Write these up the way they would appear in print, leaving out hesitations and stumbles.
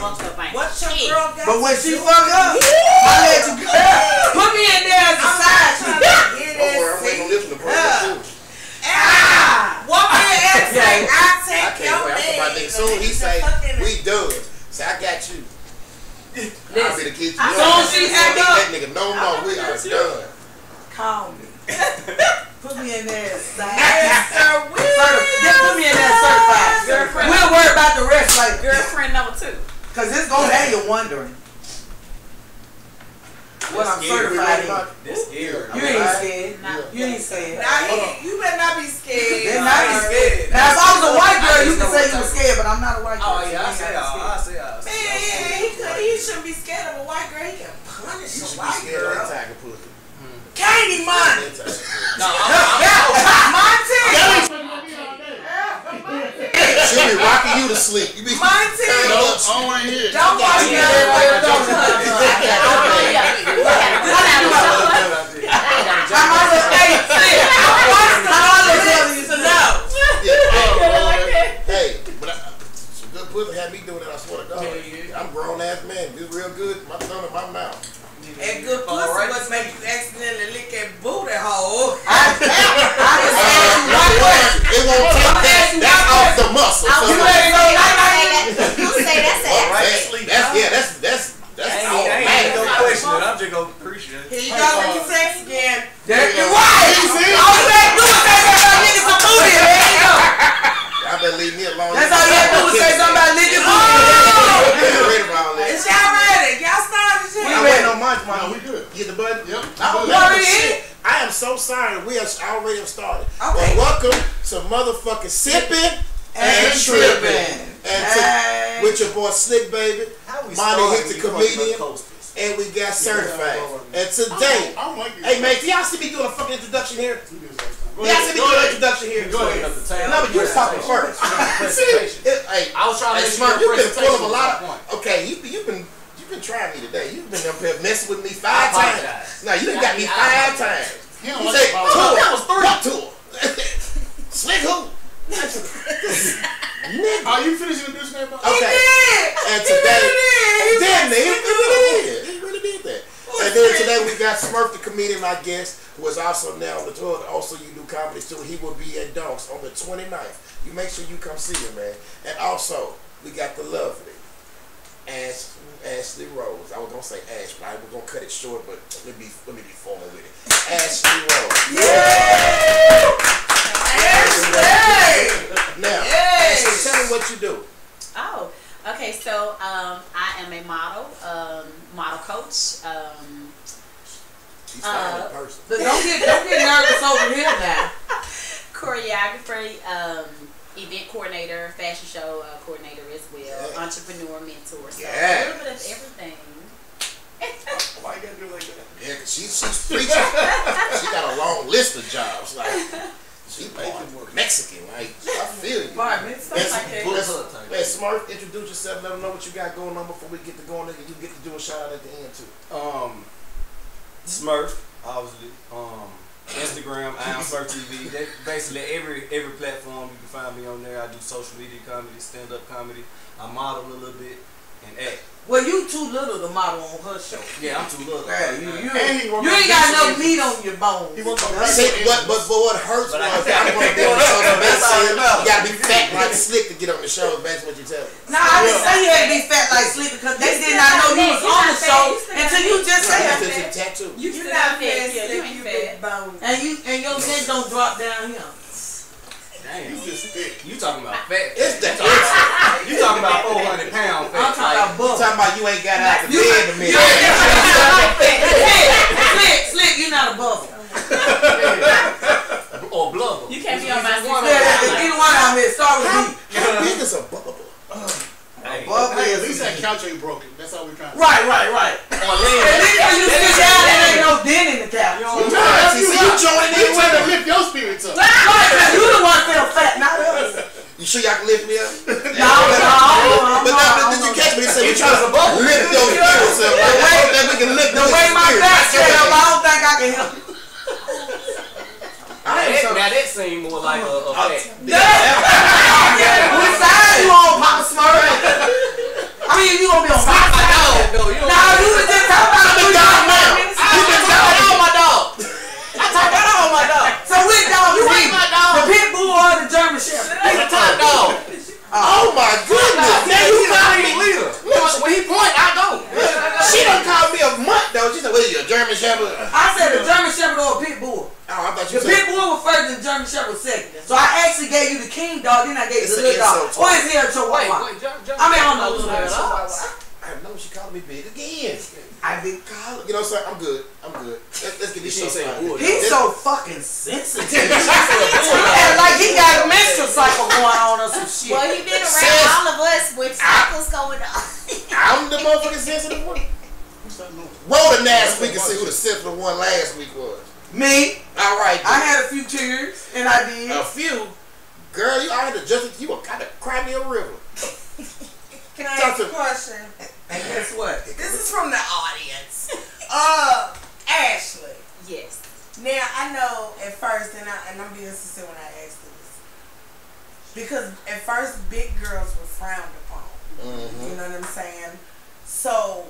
fucked up. What's your girl got? But when she fuck up, I let you go. Put me in there as a side. I'm waiting on this one to break up too. What man else say? I take your name. Soon he say, we done. Say, I got you. I'll be the kid. Soon she act up. That nigga, no, we are done. Call me. Put me in there as side. Just put me in there as certified. Girlfriend. We'll worry about the rest later. Girlfriend number 2. Cause it's gonna have you wondering. What I'm certified in. This scary. You ain't scared. You ain't scared. You better not be scared. Better not be scared. Now if I was a white girl, you could say you were scared, but I'm not a white girl. Oh yeah, I say Man, he shouldn't be scared of a white girl. He can punish a white girl. Tiger pussy. Katie Monty. She be rocking you to sleep. You be Monty. Don't want to hear. Don't watch me. Hey, but some good pussy had me doing it, I swear to God. I'm a grown ass man. This real good. My thumb in my mouth. And good pussy must make you accidentally lick that booty hole. It won't take that. That's off the muscle. You say that's ain't no question. I'm just gonna appreciate it. Here you go with your sex again. You're right. All you had to do was say something about niggas some booty. There you go. Y'all better leave me alone. That's all you had to do was say something about niggas booty. Is y'all ready? Y'all started shit. I waiting on my we good. Get the button? Yep. I am so sorry. We are already have started. Okay. Well, welcome to motherfucking Sippin and Trippin. And with your boy Slick Baby. Monty hit the comedian. And we got certified. And today, hey man, can y'all see me doing a fucking introduction here? Y'all see me doing an introduction here? Go ahead. No, but you was talking first. Hey, I was trying to make sure you've been full of a lot of. Okay, you've been trying me today. You've been up here messing with me 5 times. No, you done got me 5 times. You say tour. That was 3 tour. Slick who? Nigga. Are you finishing the business? Okay. And today, he really did that. And then today we got Smurf the comedian, my guest, who is also now on the tour. Also, you do comedy too. He will be at Dunks on the 29th. You make sure you come see him, man. And also, we got the lovely Ashley Rose. I was gonna say Ash, but I was gonna cut it short. But let me be formal with it. Ashley Rose. Yeah. Ashley. Now, Ashley, tell me what you do. Oh, okay. So I am a model coach. She's fine in person. Don't get nervous over here now. Choreographer, event coordinator, fashion show coordinator as well, entrepreneur, mentor, so a little bit of everything. Why you gotta do like that? Yeah, cause she's preaching. She got a long list of jobs. Like she Mexican. Like I feel you. Hey, Smurf, introduce yourself. Let them know what you got going on before we get to going. And you get to do a shout out at the end too. Smurf, obviously. Instagram, I am Smurf TV. That basically every platform you can find me on there. I do social media comedy, stand up comedy. I model a little bit and act. Well, you too little to model on her show. Yeah, I'm too little. You ain't got no meat on your bones. But what hurts was I'm gonna be on the show. You gotta be fat like Slick to get on the show. That's what you tell me. Nah, I didn't say you had to be fat like Slick because they did not know you was on the show until you just said that. Tattoo. You're not fat. You ain't fat. And your neck don't drop down here. Damn. You talking about fat? It's that. You talking about 400 pounds fat? I'm talking about buff. You talking about you ain't got out the bed a minute. Slick, you not a bubble. Or blubber. You can't be on my one. Either one of them is. Start with me. How big is a bubble? Hey, at least that couch ain't broken. That's all we're trying to say. Right. Or At least when you sit down, there ain't no dent in the couch. You join in. You trying to lift your spirits up. Right, you the one feel fat, not us. You sure y'all can lift me up? No. But did you catch me? He said we trying to lift your spirits up. The way my back set up, I don't think I can help. Now that seemed more like a fat. Which side you on, Papa Smurf? I mean, you on Oh my goodness! Now you call me leader. When he point, I go. She done called me a mutt though. She said, "What is you, a German Shepherd?" I said the German Shepherd or a pit bull. Oh, I thought you the said pit bull was first and the German Shepherd was second. So I actually gave you the king dog, then I gave you the little dog. Or is he a chihuahua? I mean, I don't know. I know she called me big again. I didn't call her. You know, sir, I'm good. Let's get this show started. He's so fucking sensitive. Like he got a menstrual cycle going on or some shit. Well, he been around all of us with cycles going on. I'm the motherfucking sensitive one. Roll the last week and see who the sensitive one last week was. Me. All right. I had a few tears, and I did. A few? Girl, I had to just, you were kind of cry me a river. Can I ask a question? And guess what? This is from the audience. Ashley. Yes. Now, I know at first, and I'm being sincere when I ask this, because at first, big girls were frowned upon. Mm-hmm. You know what I'm saying? So,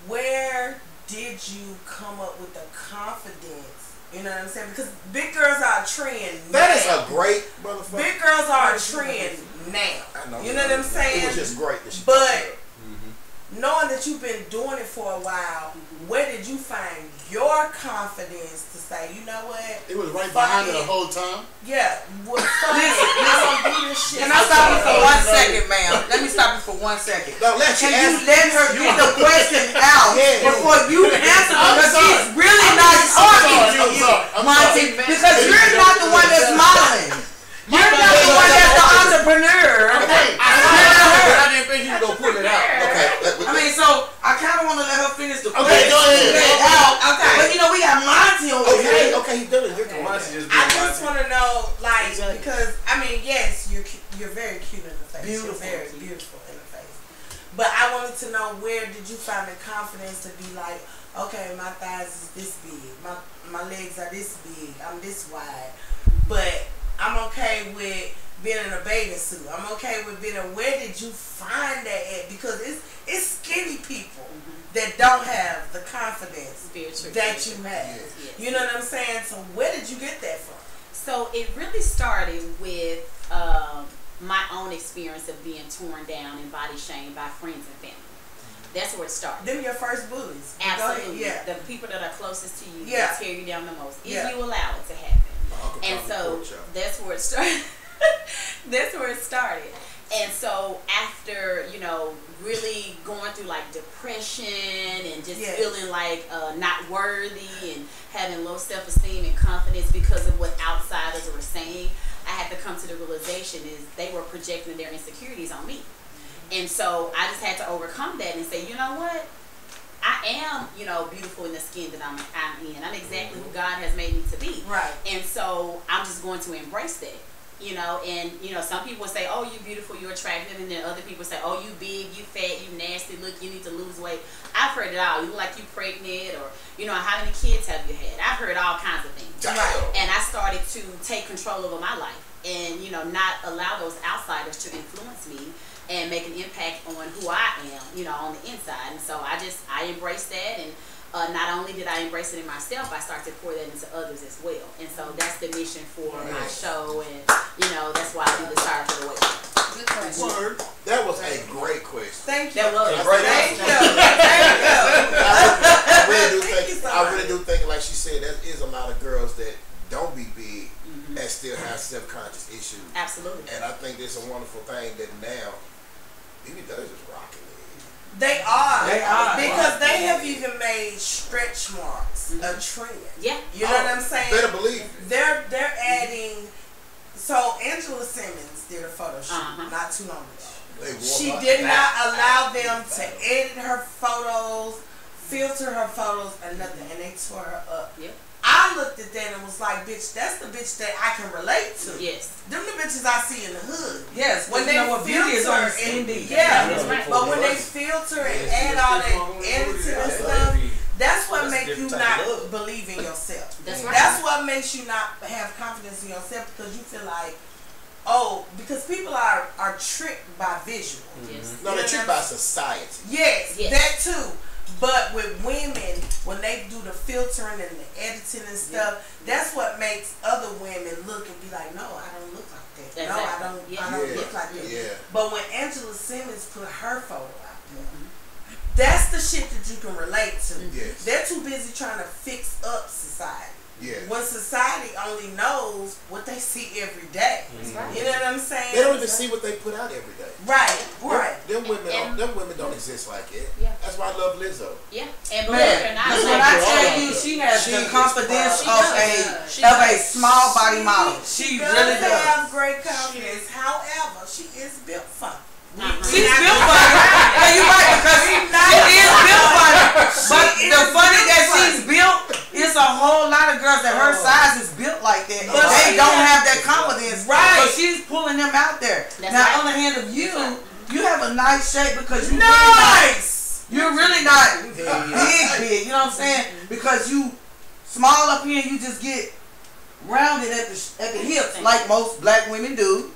where did you come up with the confidence? You know what I'm saying? Because big girls are a trend now. That is a great motherfucker. Big girls are a trend now. I know. You know what I'm saying? It was just great. But knowing that you've been doing it for a while, where did you find your confidence to say, you know what? It was right behind her the whole time. Yeah. Well, listen, do this shit. Can I stop you for 1 second, ma'am? Let me stop you for 1 second. No, Can you let her get the question out before you answer? Because she's really not talking to you, Monty. Because you're not the one that's modeling. You're not the one that's the entrepreneur. Okay. I didn't think he was gonna pull it out. Okay. I mean, so I kind of want to let her finish the question. Okay, go ahead. Okay. But you know, we got Monty over here. Okay, he's done it. I just want to know, like, because I mean, yes, you're very cute in the face. Beautiful. You're very beautiful in the face. But I wanted to know, where did you find the confidence to be like, okay, my thighs is this big, my legs are this big, I'm this wide, but I'm okay with being in a bathing suit. I'm okay with being where did you find that at? Because it's skinny people that don't have the confidence that you have. Yes. You know what I'm saying? So where did you get that from? So it really started with my own experience of being torn down and body shamed by friends and family. That's where it started. Them your first bullies. Absolutely. Yeah. The people that are closest to you Yeah. that tear you down the most. If Yeah. you allow it to happen. And so that's where it started. That's where it started. And so after, you know, really going through like depression and just feeling like not worthy and having low self-esteem and confidence because of what outsiders were saying, I had to come to the realization is they were projecting their insecurities on me. And so I just had to overcome that and say, you know what? I am, you know, beautiful in the skin that I'm in. I'm exactly who God has made me to be. Right. And so I'm just going to embrace that. You know, and you know, some people say, "Oh, you're beautiful, you're attractive," and then other people say, "Oh, you big, you fat, you nasty. Look, you need to lose weight." I've heard it all. You look like you pregnant, or you know, how many kids have you had? I've heard all kinds of things. Right. And I started to take control over my life, and you know, not allow those outsiders to influence me and make an impact on who I am, you know, on the inside. And so I embraced that, and not only did I embrace it in myself, I started to pour that into others as well. And so that's the mission for my show, and you know, that's why I do the Start to the Way. Good question. Word. That was a great question. Thank you. That was a great Thank answer. you. I really do think, like she said, there is a lot of girls that don't be big and still have self-conscious issues. Absolutely. And I think it's a wonderful thing that now BBWs is rocking it. They are. Because they have even made stretch marks a trend. Yeah. You know what I'm saying? Better believe it. They're adding. So Angela Simmons did a photo shoot not too long ago. She did not allow them to edit her photos, filter her photos, or nothing, and they tore her up. Yeah. I looked at that and was like, bitch, that's the bitch that I can relate to. Yes. Them the bitches I see in the hood. Yes. When they filter and but when they filter and add all that editing and stuff, that's what makes you not believe in yourself. That's right. That's what makes you not have confidence in yourself, because you feel like, oh, because people are tricked by visual. Yes. No, they're tricked by society. Yes, that too. But with women, when they do the filtering and the editing and stuff, that's what makes other women look and be like, no, I don't look like that. Exactly. No, I don't look like that. Yeah. But when Angela Simmons put her photo out there, that's the shit that you can relate to. Yes. They're too busy trying to fix up society. Yeah. When society only knows what they see every day. Right. You know what I'm saying? They don't even see what they put out every day. Right. Them women don't exist like it. Yeah. That's why I love Lizzo. Yeah. And believe it or not, when I tell you she has the confidence of a small body model. She really does. Have great confidence. However, she is built funny. She's built funny. No, you're right, because she is built funny. But the funny that she's built is a whole lot of girls that her size is built like that. But they don't have that confidence. Right. So she's pulling them out there. Now, on the hand of you have a nice shape because you're nice. You're really not big. You know what I'm saying? Because you small up here, you just get rounded at the hips like most black women do,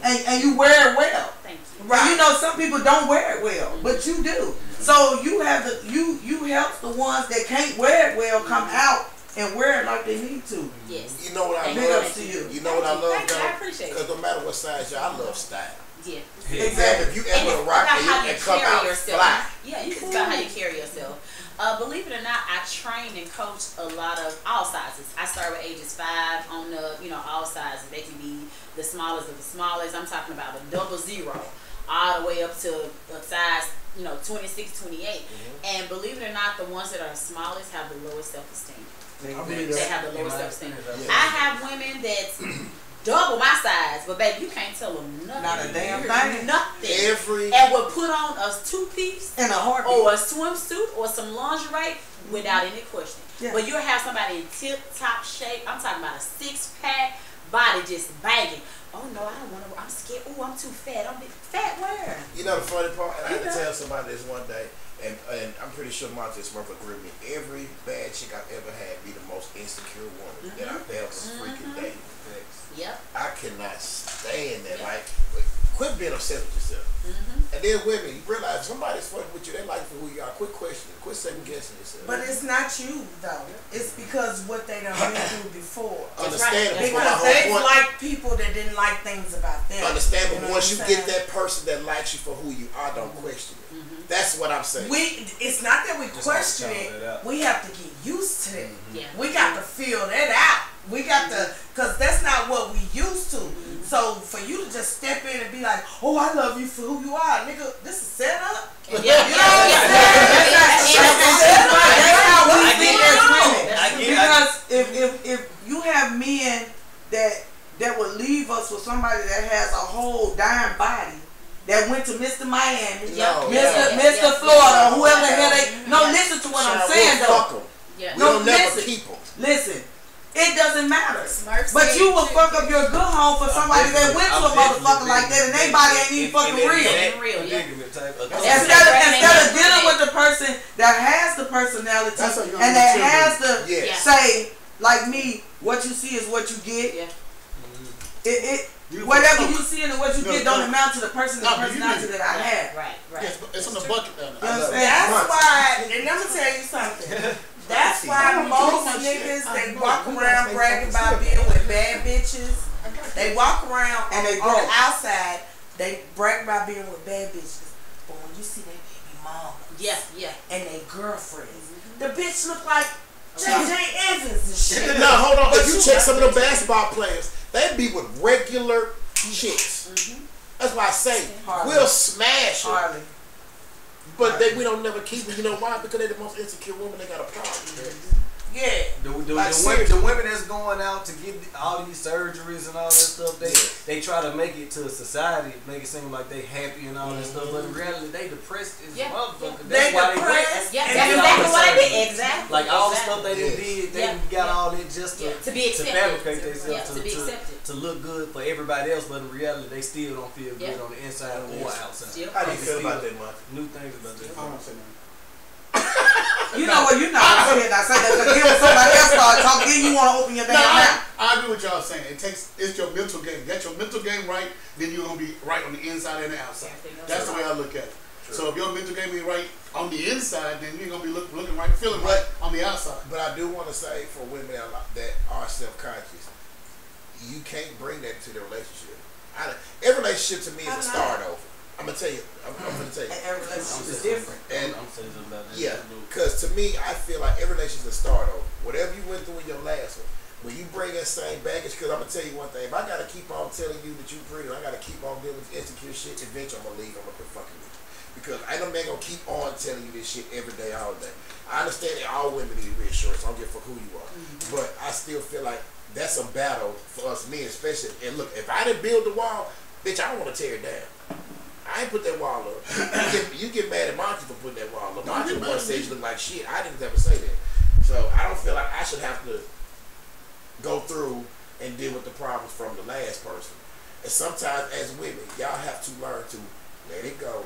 and you wear it well. Thank you. Right. And you know some people don't wear it well, but you do. So you have you help the ones that can't wear it well come out and wear it like they need to. Yes. You know what I Big love? ups to you. You know what I love, though? I appreciate it. Because no matter what size you are, I love style. Yeah. Exactly. If you ever rock and come out fly. Yeah, it's about how you carry yourself. Believe it or not, I train and coach a lot of all sizes. I start with ages 5 on the, all sizes. They can be the smallest of the smallest. I'm talking about a 00, all the way up to a size, 26, 28. And believe it or not, the ones that are the smallest have the lowest self-esteem. They have the lowest self-esteem. I have women that's double my size, but baby, you can't tell them nothing. Not a damn thing. Nothing. And will put on a 2-piece and a heartbeat or a swimsuit or some lingerie without any question. Yeah. But you'll have somebody in tip-top shape. I'm talking about a 6-pack, body just banging. Oh no, I don't want to. I'm scared. Oh, I'm too fat. I'm fat. Where? You know the funny part? And I had to tell somebody this one day, and I'm pretty sure Monty Smurf agreed with me. Every bad chick I've ever had be the most insecure woman that I've ever freaking dated. Yep. I cannot stand that. Like, quit being upset with yourself. And then women, you realize somebody's fucking with you. They like for who you are. Quit questioning. Quit second guessing yourself. But it's not you though. It's because what they done been through before. Understandable. Because they like people that didn't like things about them. Understandable. Once you get that person that likes you for who you are, don't question it. That's what I'm saying. It's not that we question it. We have to get used to it. Yeah. We got to feel that out. We got to, because that's not what we used to. So for you to just step in and be like, oh, I love you for who you are, nigga, this is set up. That's how we think as women. Because if you have men that would leave us for somebody that has a whole dime body, that went to Mr. Miami, Mr. Florida, or whoever the hell they. No, listen to what I'm saying though. No, never keep them. Listen. It doesn't matter. But you will fuck up your good home for somebody that went to a motherfucker like that and they body ain't even fucking real. Instead of dealing with the person that has the personality and that has the say, like me, what you see is what you get. Whatever you see and what you get don't amount to the person and the personality that I have. Right. Yes, but it's on the bucket. That's why, and let me tell you something. That's why most niggas, they walk around bragging about being with bad bitches. They walk around and they on the outside, they brag about being with bad bitches. But when you see their baby mama, and their girlfriends, the bitch look like J.J. Evans and shit. No, hold on. If you check some of the basketball players, they be with regular chicks. That's why I say we'll smash them. But we don't never keep them. You know why? Because they're the most insecure woman. They got a problem. Yeah. The women that's going out to get all these surgeries and all that stuff, they try to make it to society, make it seem like they happy and all that stuff, but in reality they depressed as motherfuckers. That's why they went. That's exactly what I did. Exactly. Like all the stuff they did, they got all that just to be accepted. To fabricate themselves, to be accepted. To look good for everybody else, but in reality they still don't feel good on the inside or outside. How do you feel about that, Monty? New things about that. I don't say nothing. You know what? You're not going to say that because then when somebody else starts talking, then you want to open your damn mouth. I agree with y'all saying. It's your mental game. Get your mental game right, then you're going to be right on the inside and the outside. That's the way I look at it. So if your mental game ain't right on the inside, then you're gonna be looking right, feeling right on the outside. But I do want to say for women that are self-conscious, you can't bring that to the relationship. Every relationship to me is a start over. I'm gonna tell you. I'm gonna tell you. And every relationship is different. And I'm saying something about that. yeah, because to me, I feel like every relationship is a start over. Whatever you went through in your last one, when you bring that same baggage, because I'm gonna tell you one thing. If I gotta keep on telling you that you pretty, I gotta keep on dealing with insecure shit. Eventually, I'm gonna leave. I'm gonna quit fucking with you because I know man gonna keep on telling you this shit every day, all day. I understand that all women need reassurance. I don't give a fuck who you are, but I still feel like that's a battle for us men, especially. And look, if I didn't build the wall, bitch, I don't want to tear it down. I ain't put that wall up. You get mad at Monty for putting that wall up. Monty once said you look like shit. I didn't ever say that. So I don't feel like I should have to go through and deal with the problems from the last person. And sometimes as women, y'all have to learn to let it go.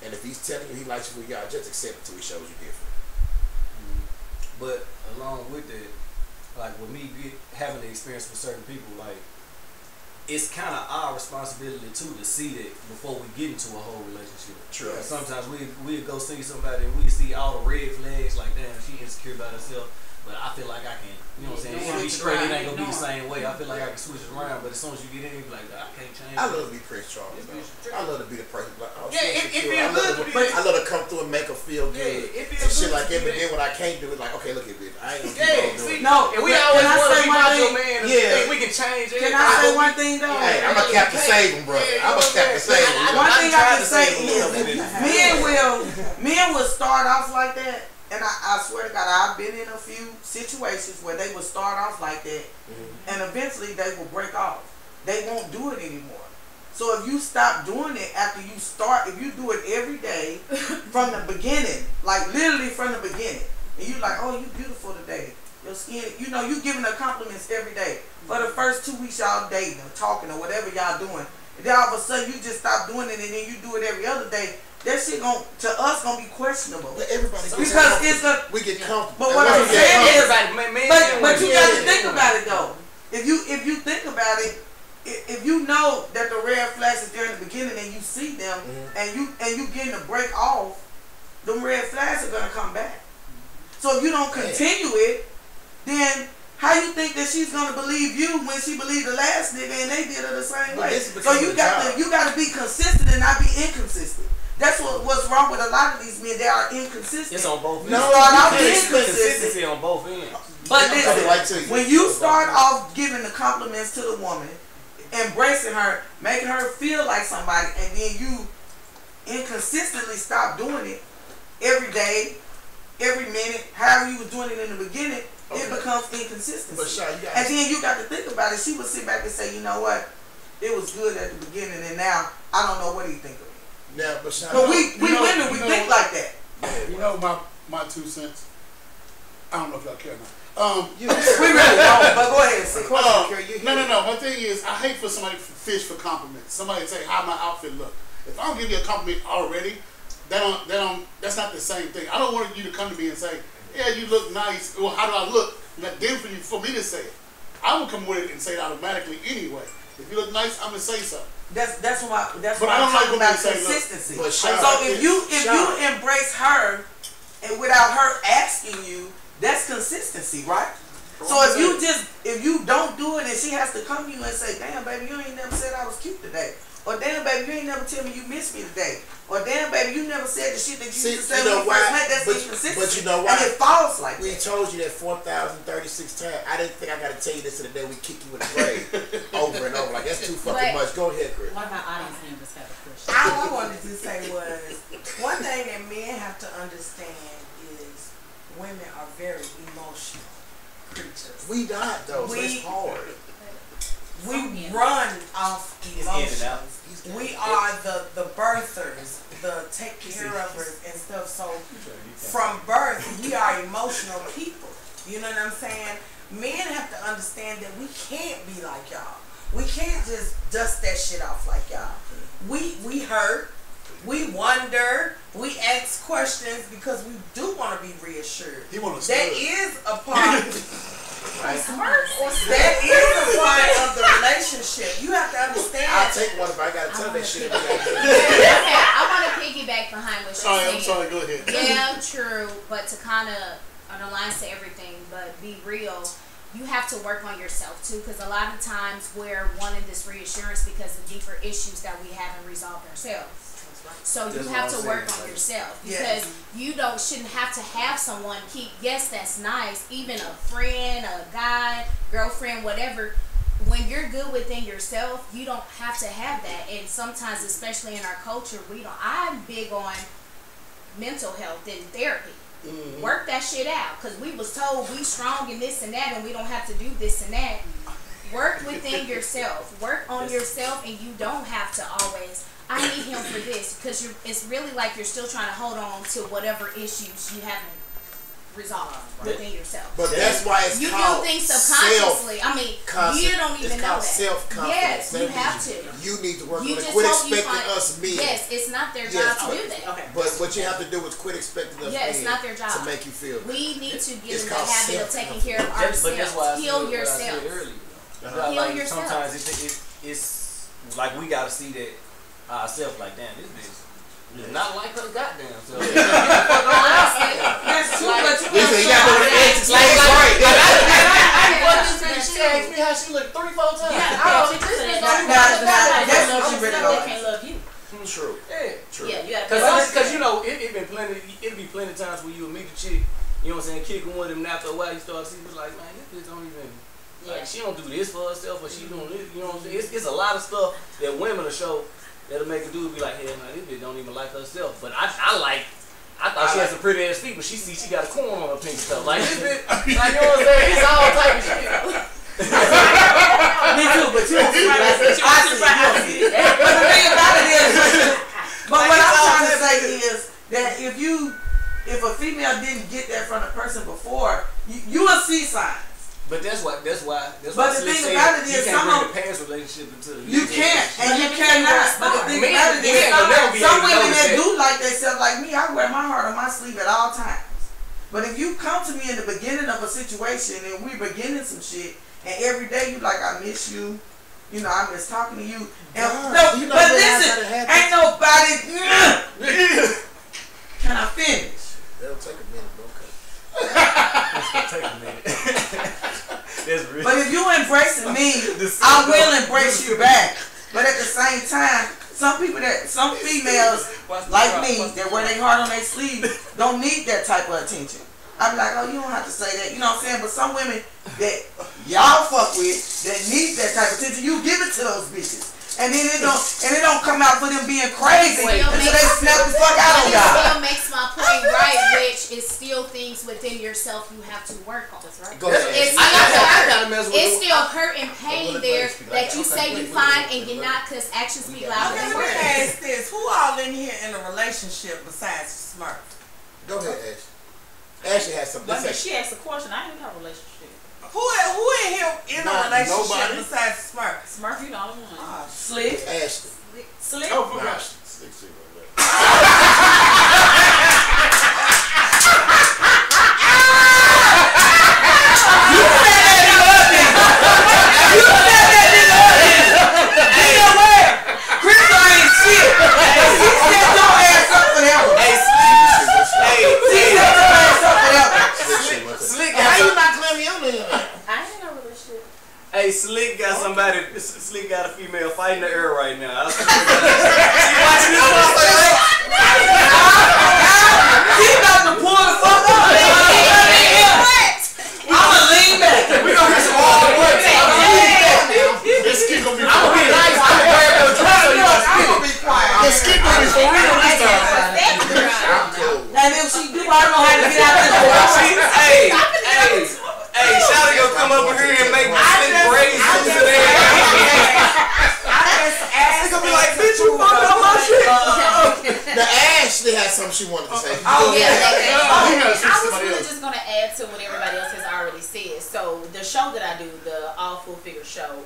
And if he's telling you he likes you for y'all, just accept it till he shows you different. But along with that, like with me having the experience with certain people, like it's kind of our responsibility too to see that before we get into a whole relationship. True. Like sometimes we go see somebody and we see all the red flags, like damn, she insecure about herself. But I feel like I can, you know what I'm saying? It be straight, it ain't gonna be the same way. I feel like I can switch it around, but as soon as you get in, you be like, I can't change. I love to be Prince Charles. I love to be the person like, oh, Yeah, it I feels good. I love to come through and make her feel good. It feels and shit good like that. But then when I can't do it, like, okay, look at this. I ain't gonna keep on doing it. No, and we always want to be macho man and yeah. think we can change it. Can I say one thing though? Hey, I'm a Captain Save him, brother. I'm a Captain Save him. One thing I can say is men will start off like that. And I swear to God, I've been in a few situations where they will start off like that, and eventually they will break off. They won't do it anymore. So if you stop doing it after you start, if you do it every day from the beginning, like literally from the beginning, and you like, oh, you beautiful today. Your skin, you know, you giving her compliments every day. For the first 2 weeks y'all dating or talking or whatever y'all doing, and then all of a sudden you just stop doing it, and then you do it every other day. That shit gonna be questionable. But everybody because we get comfortable. But what I'm saying is, but you got to think about it though. If you think about it, if you know that the red flags is there in the beginning and you see them and you getting to break off, them red flags are gonna come back. So if you don't continue it, then how you think that she's gonna believe you when she believed the last nigga and they did it the same way? So you got to be consistent and not be inconsistent. That's what's wrong with a lot of these men. They are inconsistent. It's on both ends. You start off Consistency on both ends. But listen, when you start off giving the compliments to the woman, embracing her, making her feel like somebody, and then you inconsistently stop doing it every day, every minute, however you was doing it in the beginning, it becomes inconsistency. And then you got to think about it. She would sit back and say, you know what? It was good at the beginning, and now I don't know what he think of me. Yeah, but we women, we think like that. You know my 2 cents. I don't know if y'all care or not. We really don't, but go ahead. No. My thing is, I hate for somebody to fish for compliments. Somebody say how my outfit look. If I don't give you a compliment already, that's not the same thing. I don't want you to come to me and say, yeah, you look nice. Well, how do I look? Then for me to say it, I will come with it and say it automatically anyway. If you look nice, I'm gonna say something. That's why I'm talking about consistency. So if you embrace her and without her asking you, that's consistency, right? So if you don't do it and she has to come to you and say, damn baby, you ain't never said I was cute today. Or damn baby, you ain't never tell me you missed me today. Or damn baby, you never said the shit that you used to say when we first met. That's inconsistency. But you know why? And it falls like we that. told you that 4,036 times. I didn't think I got to tell you this to the day we kick you in the grave over and over. Like that's too fucking much. Go ahead, Chris. One of our audience members have a question. All I wanted to say was one thing that men have to understand is women are very emotional creatures. We not though. So it's hard. We run off emotions. We are the birthers, the take care of us and stuff. So from birth, we are emotional people. You know what I'm saying? Men have to understand that we can't be like y'all. We can't just dust that shit off like y'all. We hurt. We wonder. We ask questions because we do want to be reassured. That is a part. That is a part of the relationship. You have to understand. I'll take one if I gotta tell that shit. Okay, I want to piggyback behind behind what she's saying. I'm sorry, go ahead. Yeah, true, but to kind of align to everything, but be real, you have to work on yourself too, because a lot of times we're wanting this reassurance because of deeper issues that we haven't resolved ourselves. So you have to work on yourself, because you shouldn't have to have someone keep. Yes, that's nice. Even a friend, a guy, girlfriend, whatever. When you're good within yourself, you don't have to have that. And sometimes, especially in our culture, we don't. I'm big on mental health and therapy. Mm-hmm. Work that shit out, because we was told we strong in this and that, and we don't have to do this and that. Work within yourself. Work on yourself, and you don't have to always. I need him for this, because it's really like you're still trying to hold on to whatever issues you haven't resolved within yourself. But that's why it's called do things subconsciously. I mean, you don't even know that. Self-confidence. Yes, you have to. You need to work on it. Quit expecting us men. Yes, it's not their job to do that. Okay. But what you have to do is quit expecting us men. It's not their job to make you feel better. We need to get in the habit of taking care of ourselves. But that's why Heal yourself. Heal yourself. Sometimes it's like we gotta see that ourselves. Like, damn, this bitch. Not like her goddamn self. That's true, but you got to exes like right. She asked me how she looked 3-4 times. That's what she really can't love you. True. Yeah. True. Yeah, you gotta. Because you know, it'll be plenty of times where you will meet the chick, you know what I'm saying, kicking with him, and after a while you start seeing it's like, man, this bitch don't even. Like, she don't do this for herself, but she doing this. You know what I'm saying? It's a lot of stuff that women will show. That'll make a dude be like, hey, man, this bitch don't even like herself. But I thought she had some pretty ass feet, but she got a corn on her pink stuff. Like, this bitch, like, you know what I'm saying? It's all type of shit. Me too, but you don't see I see it. But the thing about it is, but what I'm trying to say is that if a female didn't get that from a person before, you will see signs. But that's why. But the thing about it is, you can't bring the past relationship into the you can't, and you cannot. But the thing about it is, some women that do like themselves, like me, I wear my heart on my sleeve at all times. But if you come to me in the beginning of a situation and we're beginning some shit, and every day you like, I miss you, you know, I miss talking to you. And but listen, ain't nobody. Can I finish? That'll take a minute, bro. Take a minute. But if you embracing me, I will embrace you back. But at the same time, some females like me that wear their heart on their sleeve don't need that type of attention. I'm like, oh, you don't have to say that, you know what I'm saying? But some women that y'all fuck with that need that type of attention, you give it to those bitches. And then it don't come out for them being crazy until they snap the fuck out on y'all. It still makes my point right, which is still things within yourself you have to work on. That's right. It's still hurt and pain there that you say you fine and you're not, because actions speak louder than words. Let me ask this: who all in here in a relationship besides Smurf? Go ahead, Ash. Ashley has something. But she asked a question. I ain't in a relationship. Who in here in a relationship besides Smurf? Smurf, you the only one. Slick. Ashley. Slick. Oh, for God. Slick shit right there. You said that nigga up. You know where? Chris ain't shit. He said your ass up for that one. He said your ass up for that one. Slick, how you not claiming your name? I ain't in a relationship. Hey, Slick got somebody. Slick got a female fighting the air right now. She watching this motherfucker. She about to pull the fuck up. I'ma lean back. We gonna get some hard work. This kid gonna be I'm gonna be nice. I'm gonna grab your dress so you gonna spit it. This kid gonna be for real this time. And if she do, I don't know how to get out of this. Hey, Shawty gonna come over here and make Slick braids into there. It's gonna be like, bitch, you fucked up my shit. Now Ashley has something she wanted to say. Oh yeah, I was really just gonna add to what everybody else has already said. So the show that I do, the All Full Figure Show,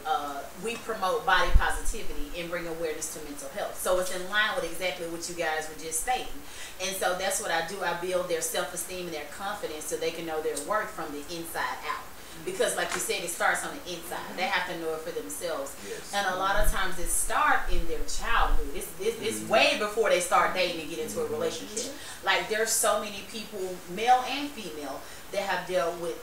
we promote body positivity and bring awareness to mental health. So it's in line with exactly what you guys were just stating. And so that's what I do. I build their self-esteem and their confidence so they can know their worth from the inside out. because like you said, it starts on the inside. They have to know it for themselves. Yes. And a lot of times it starts in their childhood. It's way before they start dating and get into a relationship. Like there's so many people, male and female, that have dealt with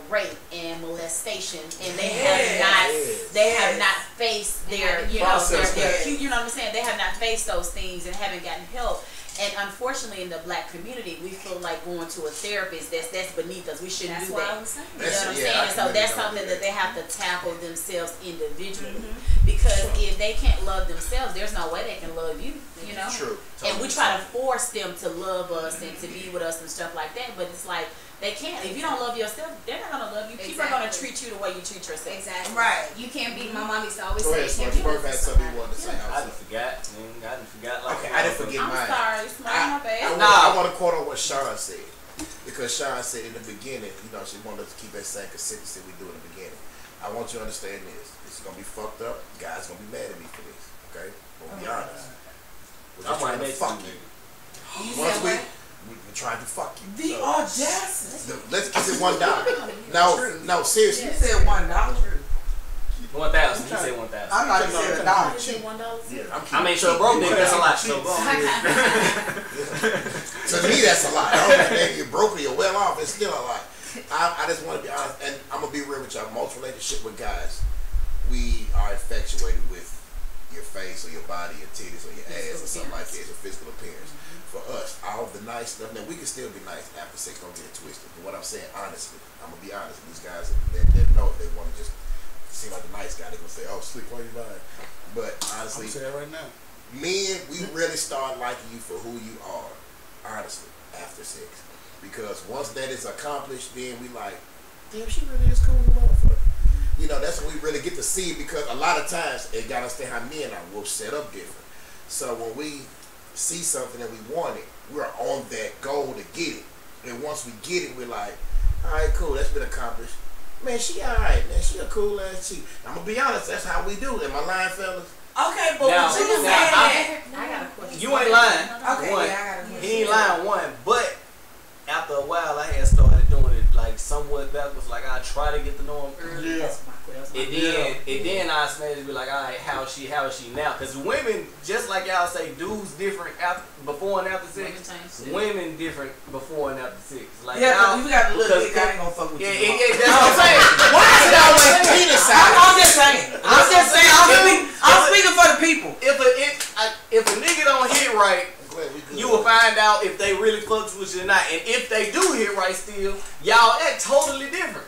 rape and molestation, and they have not faced their you know what I'm saying. They have not faced those things and haven't gotten help. And unfortunately, in the black community, we feel like going to a therapist that's beneath us. We shouldn't do that. You know what I'm saying? And so that's something that they have to tackle themselves individually. Because if they can't love themselves, there's no way they can love you. You know. True. And we try to force them to love us and to be with us and stuff like that. But it's like they can't. If you don't love yourself, they're not gonna love you. People are gonna treat you the way you treat yourself. Exactly. Right. You can't be. My mom used to always Go say, ahead, "If you Birth had something you wanted to say. I done forgot. I done forgot. Like okay, I didn't forget I'm mine. sorry, my bad. I want to quote on what Sean said, because Sean said in the beginning, you know, she wanted us to keep that same consistency we do in the beginning. I want you to understand this. This is gonna be fucked up. Guys gonna be mad at me for this. Okay, we'll be honest. We're just trying to fuck you. Once we trying to fuck you. The audacity. Let's keep it $1. No, seriously. You said $1. 1,000. He said 1,000. I thought you said $1. You said $1? Yeah, I mean, so broke nigga, that's a lot. To me, that's a lot. I don't know if you're broke or you're well off. It's still a lot. I just want to be honest, and I'm gonna be real with y'all. Most relationship with guys, we are infatuated with your face or your body, your titties or your ass or something like that. It's your physical appearance. For us, all the nice stuff. Now we can still be nice after sex. Don't get it twisted. But what I'm saying, honestly, I'm gonna be honest. These guys, they know if they want to just seem like a nice guy, they gonna say, "Oh, slick, why you lying?" But honestly, I'm saying right now, men, we really start liking you for who you are. Honestly, after sex, because once that is accomplished, then we like, damn, she really is cool, motherfucker. You know, that's when we really get to see it, because a lot of times it got us to how men are. We'll set up different. So when we see something that we wanted, we're on that goal to get it. And once we get it, we're like, all right, cool, that's been accomplished. Man, she all right, man. She a cool ass chick. I'm gonna be honest, that's how we do. Am I lying, fellas? Okay, but what you saying? I got a question. You ain't lying. Okay, One. yeah, I got a question. He ain't lying, one. But after a while, I had started doing it like somewhat backwards. Like I try to get to know him early. yeah. And then I smash be like, all right, how is she now? Because women, just like y'all say, dudes different after, before and after sex. Women different before and after sex. Like yeah, you got to look. I ain't gonna fuck with you. Yeah, that's what I'm saying. Why is it always penis out? I'm just saying. I'm speaking for the people. If a nigga don't hit right, you will find out if they really fucks with you or not. And if they do hit right still, y'all act totally different.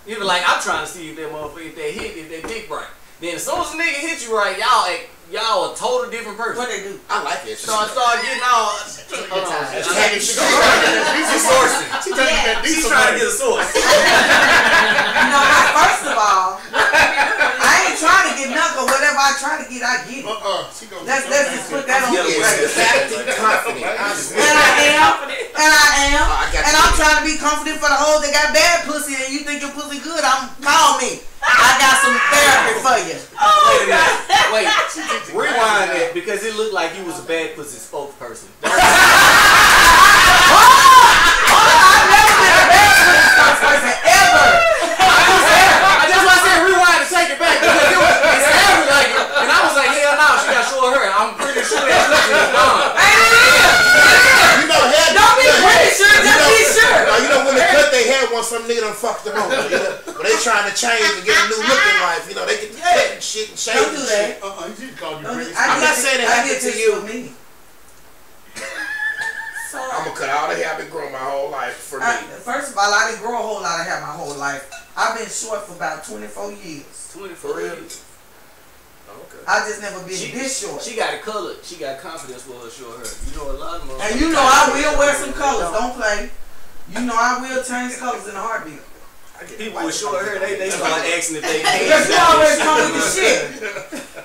You be like, I'm trying to see if that motherfucker, if they dick right. Then as soon as a nigga hit you right, y'all a totally different person. What they do? I like that shit. So I start getting all. She's trying to get a source. No, first of all, I ain't trying to get nothing. Whatever I try to get, I get it. Let's just put that on the record. And I am. And I'm trying to be confident for the hoes that got bad pussy, and you think your pussy good, call me. I got some therapy for you. Wait a minute. Wait. Rewind that, because it looked like you was a bad pussy spokesperson. I've never been a bad pussy spokesperson ever. I just want to say rewind and take it back, because it sounded like it. And I was like, hell no, she got short hair. I'm pretty sure that pussy is gone. You know, hair. Don't be pretty sure, just be sure. You know, when they cut their hair, once some nigga done fucked them over. You know, when they trying to change and get a new look in life, you know, they get cut and shit and shave. Don't do that. I'm not saying it happened to you. Me. I'm gonna cut all the hair I've been growing my whole life for me. First of all, I didn't grow a whole lot of hair my whole life. I've been short for about 24 years. 24 years. Okay. I just never been this short. She got it colored. She got confidence with her short hair. You know a lot of them. And you know I will wear some colors. Don't play. You know I will change colors in a heartbeat. People with short hair, they start asking if they can. Because you always come with the shit.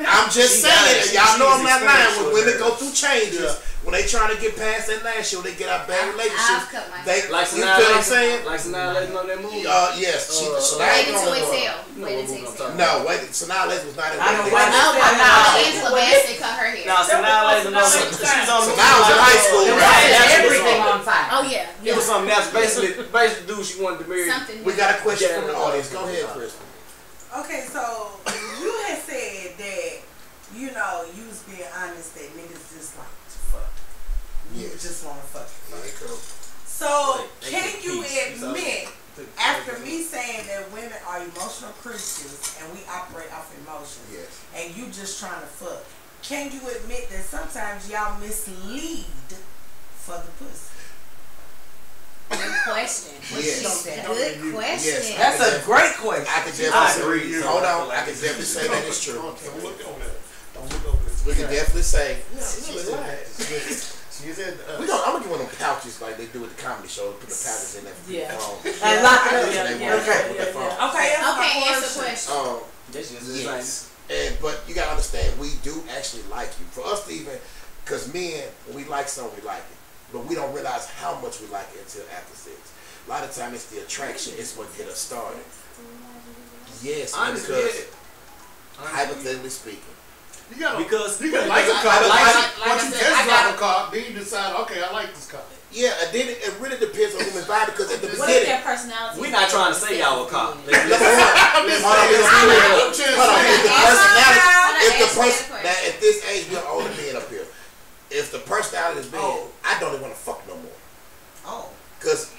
I'm just saying, y'all know I'm not lying. When women go through changes, when they trying to get past that last show, they get out bad relationships. They, like you feel what I'm saying? Like Sanaa Lathan on that movie? Yes. Waiting to Exhale. Waiting to Exhale. No, Sanaa Lathan was not in Waiting to Exhale. Angela Bassett cut her hair. No, Sanaa Lathan, she's on the Sanaa was in high school. Everything on fire. Oh, yeah. It was was something else. Basically, dude, she wanted to marry. We got a question from the audience. Go ahead, Chris. Okay, so you had said that, you know, you was being honest that niggas just like to fuck. You just want to fuck. So, can you admit, after me saying that women are emotional creatures and we operate off emotions, and you just trying to fuck, can you admit that sometimes y'all mislead for the pussy? Good question. Good question. Yes, that's a great question. I can definitely say. Hold on. I can definitely say that is true. Don't look over there. We can definitely say. She said, I'm gonna give one of them pouches like they do at the comedy show. Put the pouches in there. And lock it up. Okay, answer the question. Yes. But you gotta understand, we do actually like you. For us to even, because men, when we like something, we like it. But we don't realize how much we like it until after sex. A lot of times it's the attraction, it's what get us started. Yes, because hypothetically speaking. You gotta like a because car. Once you test drive a car, then you decide, okay, I like this car. Yeah, and then it really depends on human vibe because at the what beginning. Is their personality? We're not trying to say y'all a cop. If at this age we're older men up here. If the personality is bad, I don't even want to fuck no more. Oh. Because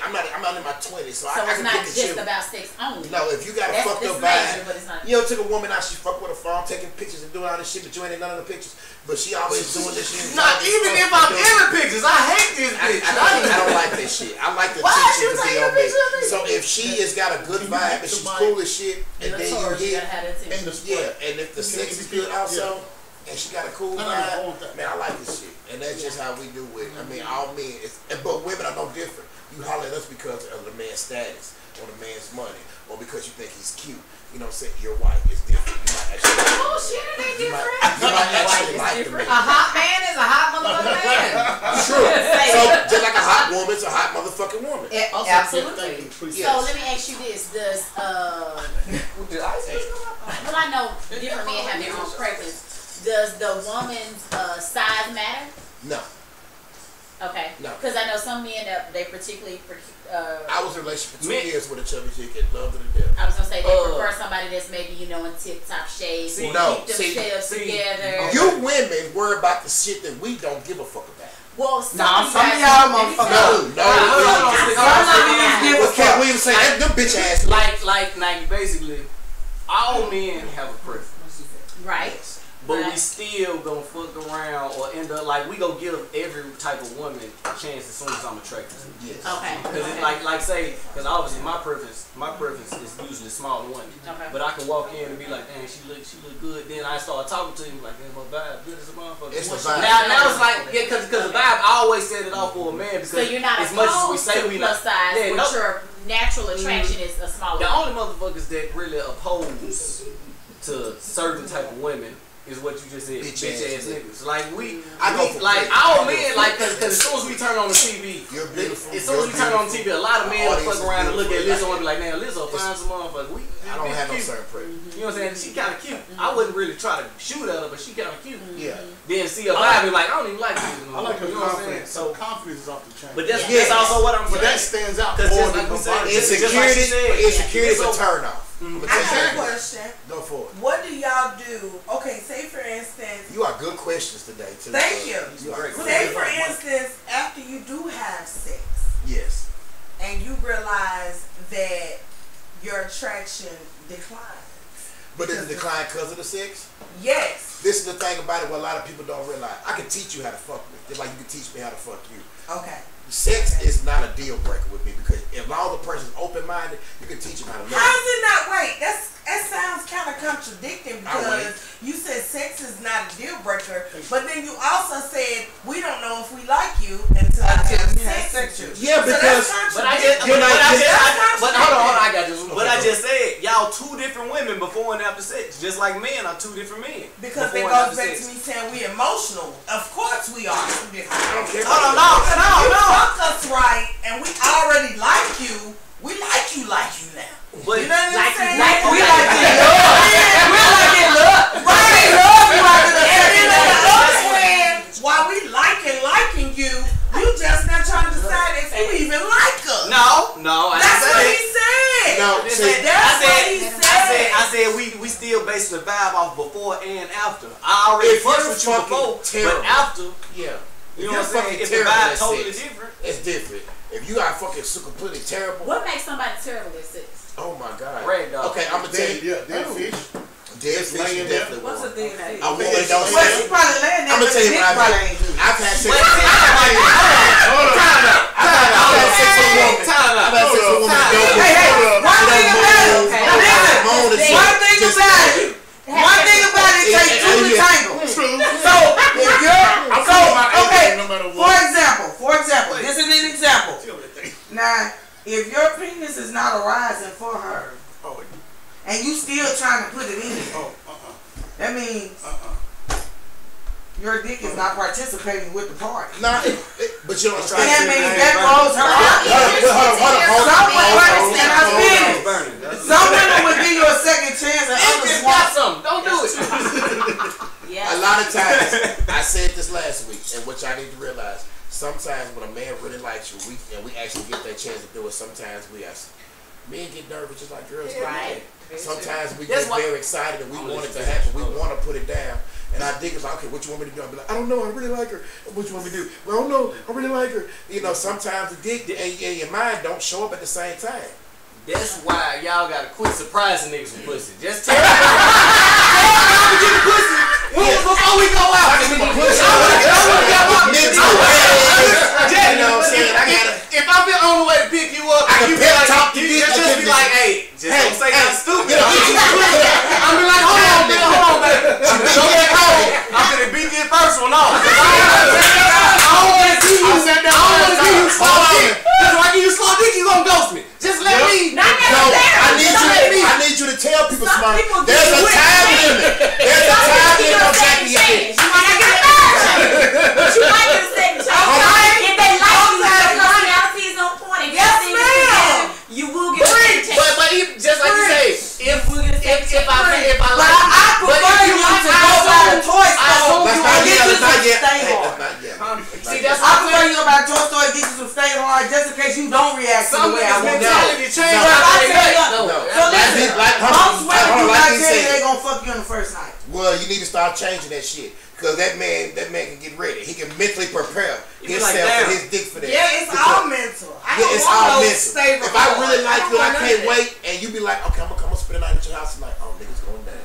I'm not in my 20s, so I it's can not pick and just choose. about sex only. No, if you got a fucked up vibe, you know, took a woman out, she fuck with a phone, taking pictures and doing all this shit, but you ain't in none of the pictures. But she always doing this shit. Not even if I'm in the pictures, I hate this bitch. I don't like this shit. I like the attention to be on me. So if she has got a good vibe and she's cool as shit, and then you hit, and if the sex is good also. And she got a cool vibe. Man, I like this shit. And that's just how we do it. I mean, all men. But women are no different. You holler at us because of the man's status or the man's money or because you think he's cute. You know what I'm saying? Your wife is different. You might actually it ain't different. You might actually like the man. A hot man is a hot motherfucking man. True. So just like a hot woman is a hot motherfucking woman. Absolutely. So let me ask you this: does well, I know different men have their own preference. Does the woman's size matter? No. Okay. No. Because I know some men that they particularly. I was in a relationship for 2 years with a chubby chick and loved her to death. I was gonna say they prefer somebody that's maybe in tip-top shape. Keep themselves together. You women worry about the shit that we don't give a fuck about. Well, some of y'all motherfuckers. No. Can't we even say that? Them bitch ass. Like basically, all men have a preference. Right. But we still gonna fuck around or end up like we gonna give every type of woman a chance as soon as I'm attracted to. Yes. Okay. Because because obviously my preference is usually smaller women. Okay. But I can walk in and be like, damn, she look good. Then I start talking to him like, damn, my vibe good as a motherfucker. It's the vibe. Now it's like because the vibe I always set it off for a man because so you're not as much as we say we plus not size, but your natural attraction is a smaller. The only motherfuckers that really oppose to certain type of women is what you just said, bitch ass niggas. Like our men, cause as soon as we turn on the TV, you're beautiful. As soon as we turn on the TV, a lot of men will fuck around and look at Lizzo and be like, man, Lizzo find some motherfucker. I don't have no certain preference. You know what I'm saying? She kind of cute. I wouldn't really try to shoot at her, but she kind of cute. Yeah. Then see her vibe and be like, I don't even like this. I like her confidence. So confidence is off the chain. But that's also what I'm saying. But that stands out more than the body. Insecurity is a turn off. I have a question. Go for it. What do y'all do? Okay, say for instance. You are good questions today, too. Thank you. Great. Say for instance, after you do have sex. Yes. And you realize that your attraction declines. But does it decline because of the sex? Yes. This is the thing about it what a lot of people don't realize. I can teach you how to fuck me, just like you can teach me how to fuck you. Okay. Sex is not a deal breaker with me because as long as the person's open-minded, you can teach them how to love. How's it not? Wait, that sounds kind of contradicting because you said sex is not a deal breaker, but then you also said we don't know if we like you until we have sex with you. Yeah, because hold on, I got this. But I just said y'all two different women before and after sex, just like men are two different men. Because it goes back to me saying we emotional. Of course we are two different. I don't care. No. Fuck us right, and we already like you. We like you now. But you know what I'm saying? We like it love. We like it love. Right. Love you like it. And then on the other hand, while we liking you, you just not trying to decide if you basing the vibe off before and after. I already fucked with you before, but after, yeah. You know what I'm saying? If the vibe totally different, it's different. If you are fucking super pretty terrible. What makes somebody terrible at sex? Oh my God. Rag dog. Okay, I'm gonna tell you. Yeah, dead fish. Dead fish is definitely What's the thing that? I want it don't Well, she probably laying there. I'm gonna tell you what I've had sex with. One thing about it takes two to tangle. So if you're for example, this is an example. Now, if your penis is not arising for her, and you still trying to put it in, that means your dick is not participating with the party. Nah, but you don't try. And that means that rolls her out. Some women would give you a second chance and others want some. Don't do it. A lot of times, I said this last week, and which I need to realize, sometimes when a man really likes you, we actually get that chance to do it, sometimes men get nervous just like girls. Right. Sometimes we get very excited and we want it to happen. We want to put it down. And I think it's like, okay, what you want me to do? I'll be like, I don't know, I really like her. What you want me to do? Well, I don't know, I really like her. You know, sometimes the dick and your mind don't show up at the same time. That's why y'all gotta quit surprising niggas with pussy. Just tell me. I'm get the pussy before we go out. You know what I'm saying? If I feel on the way to pick you up, I can you be like, talk to you you. just be like, hey, just don't say nothing stupid. I'm be like, hold on, baby. Don't get home. I'm gonna beat this first one off. I don't want to see you. Slow dick. Because if I give you slow dick, you gonna ghost me. Just let me. I need you to tell people smart. There's a time limit. There's a time limit on jacking your dick. You might not get a third chance. But you might get a second chance. If they like you, the personality is on point. If you will get a second chance. But just like you say, if I like you, to go by the toy store. Let's not yet. See, that's I prefer you go by the toy store and get you some Stay Hard just in case you don't react to the way I want to. So listen, most women do not tell you they're gonna fuck you on the first night. Well, you need to start changing that shit. Cause that man can get ready. He can mentally prepare himself and his dick for that. Yeah, it's all mental. It's all mental. If I really like you, I can't wait, and you be like, okay, I'm gonna spend the night at your house. I'm like, oh, niggas going down.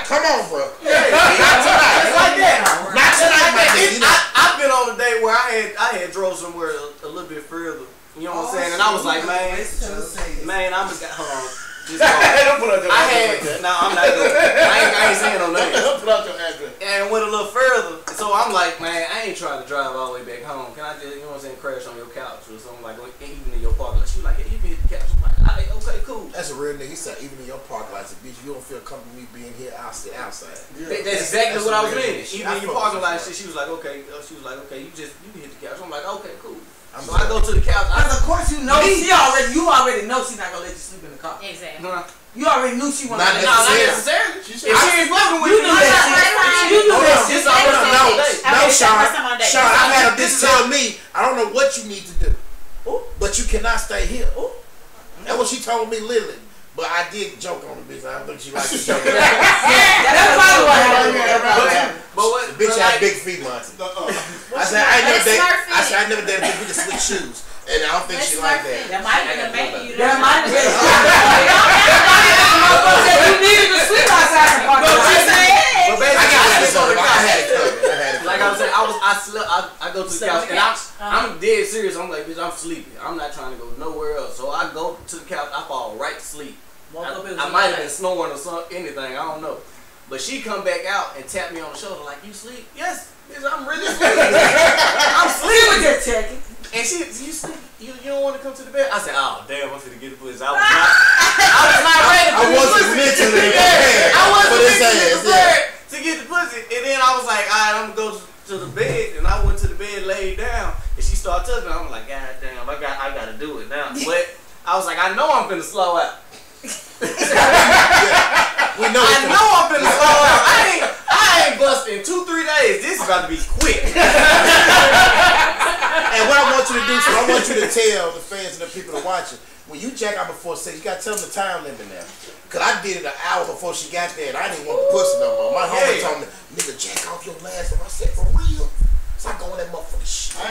Come on, bro. Not tonight. It's like that. Not tonight, my nigga. I've been on a day where I had drove somewhere a little bit further. You know what I'm saying? And I was like, man, I'm just got hold on. Don't put out your address. No, I'm not doing it. I ain't saying no names. Don't put out your address. And went a little further. So I'm like, man, I ain't trying to drive all the way back home. Can I just, you know what I'm saying, crash on your couch or something like, even in your parking lot? She was like, yeah, you can hit the couch. I'm like, okay, cool. That's a real nigga. He said, even in your parking lot, bitch, you don't feel comfortable me being here, I'll sit outside. Yeah. That's exactly what I was meaning. Even in your parking lot, she was like, okay, you can hit the couch. I'm like, okay, cool. So I go to the couch. Because of course you already know she's not gonna let you sleep in the car. Exactly. You already knew she wanted to. Not necessarily. If she ain't fucking with you, knew that. You knew that. No, Sean, I've had a bitch tell me, I don't know what you need to do, but you cannot stay here. That's what she told me, literally. But I did joke on the bitch. I don't think she likes to joke. That's probably why. But what? The bitch had big feet, Monty. I said I never dated a bitch with switch shoes. And I don't think she like that. That might have been a man. That might have been. You needed to sleep outside the park. But basically, I had it covered. Like I was saying, I go to the couch and I'm dead serious. I'm like, bitch, I'm sleepy. I'm not trying to go nowhere else. So I go to the couch. I fall right to sleep. I might have been snoring or something, anything. I don't know. But she come back out and tap me on the shoulder like, you sleep? Yes, bitch, I'm really sleeping. I'm sleeping. And you don't want to come to the bed? I said, oh damn, I'm finna get the pussy. I was not ready for the pussy. I wasn't mentally prepared to get the pussy. And then I was like, alright, I'm gonna go to the bed. And I went to the bed, laid down, and she started touching me. I'm like, god damn, I gotta do it now. But I was like, I know I'm finna slow out. We know I know I'm finna slow out. I ain't busting 2-3 days. This is about to be quick. And what I want you to do, so I want you to tell the fans and the people that are watching, when you jack out before 6, you gotta tell them the time limit now. Cause I did it an hour before she got there, and I didn't want the pussy no more. My homie told me, nigga, jack off your last one. I said, for real? So I go in that motherfucking shit. I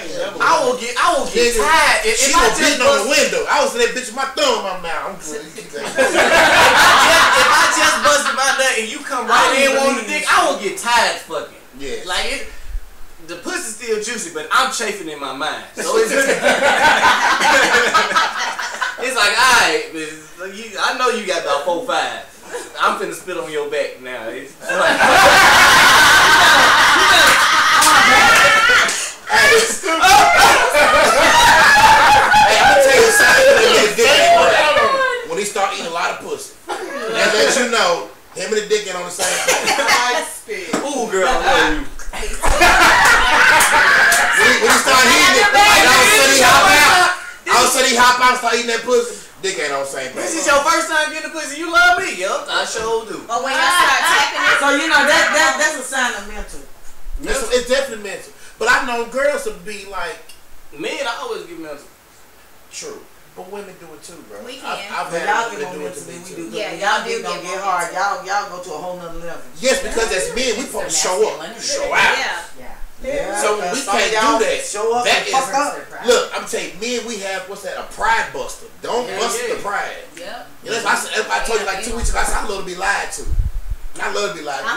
will get tired. She was beating on the window. I was in that bitch with my thumb in my mouth. I'm good. If I just busted my nut and you come right in on the dick, I will get tired fucking. Yeah. Like the pussy's still juicy, but I'm chafing in my mind. So it's like, alright, I know you got about 4 or 5. I'm finna spit on your back now. It's like, hey, I'm gonna tell you something. When he start eating a lot of pussy, that lets you know him and the dick ain't on the same page. Ooh, girl, I love you. When he start eating it, all of a sudden he hop out and start eating that pussy. Dick ain't on the same page. This is your first time getting a pussy. You love me, yo. I sure do. But when y'all start tapping it, so you know that's a sign of mental. It's definitely mental. But I've known girls to be like, men, I always get mental. True. But women do it too, bro. We can. I've had y'all women get do more it to me mental too. than we do. Yeah, y'all do gonna get hard. Y'all go to a whole nother level. Yes, because as men, we supposed to show up, show out. Yeah. So we can't do that. Show up that and fuck up. Look, I'm telling you, men, we have what's that? A pride buster. Don't bust the pride. Yep. You know, I told you like 2 weeks ago. I said I love to be lied to. I love to be lied to.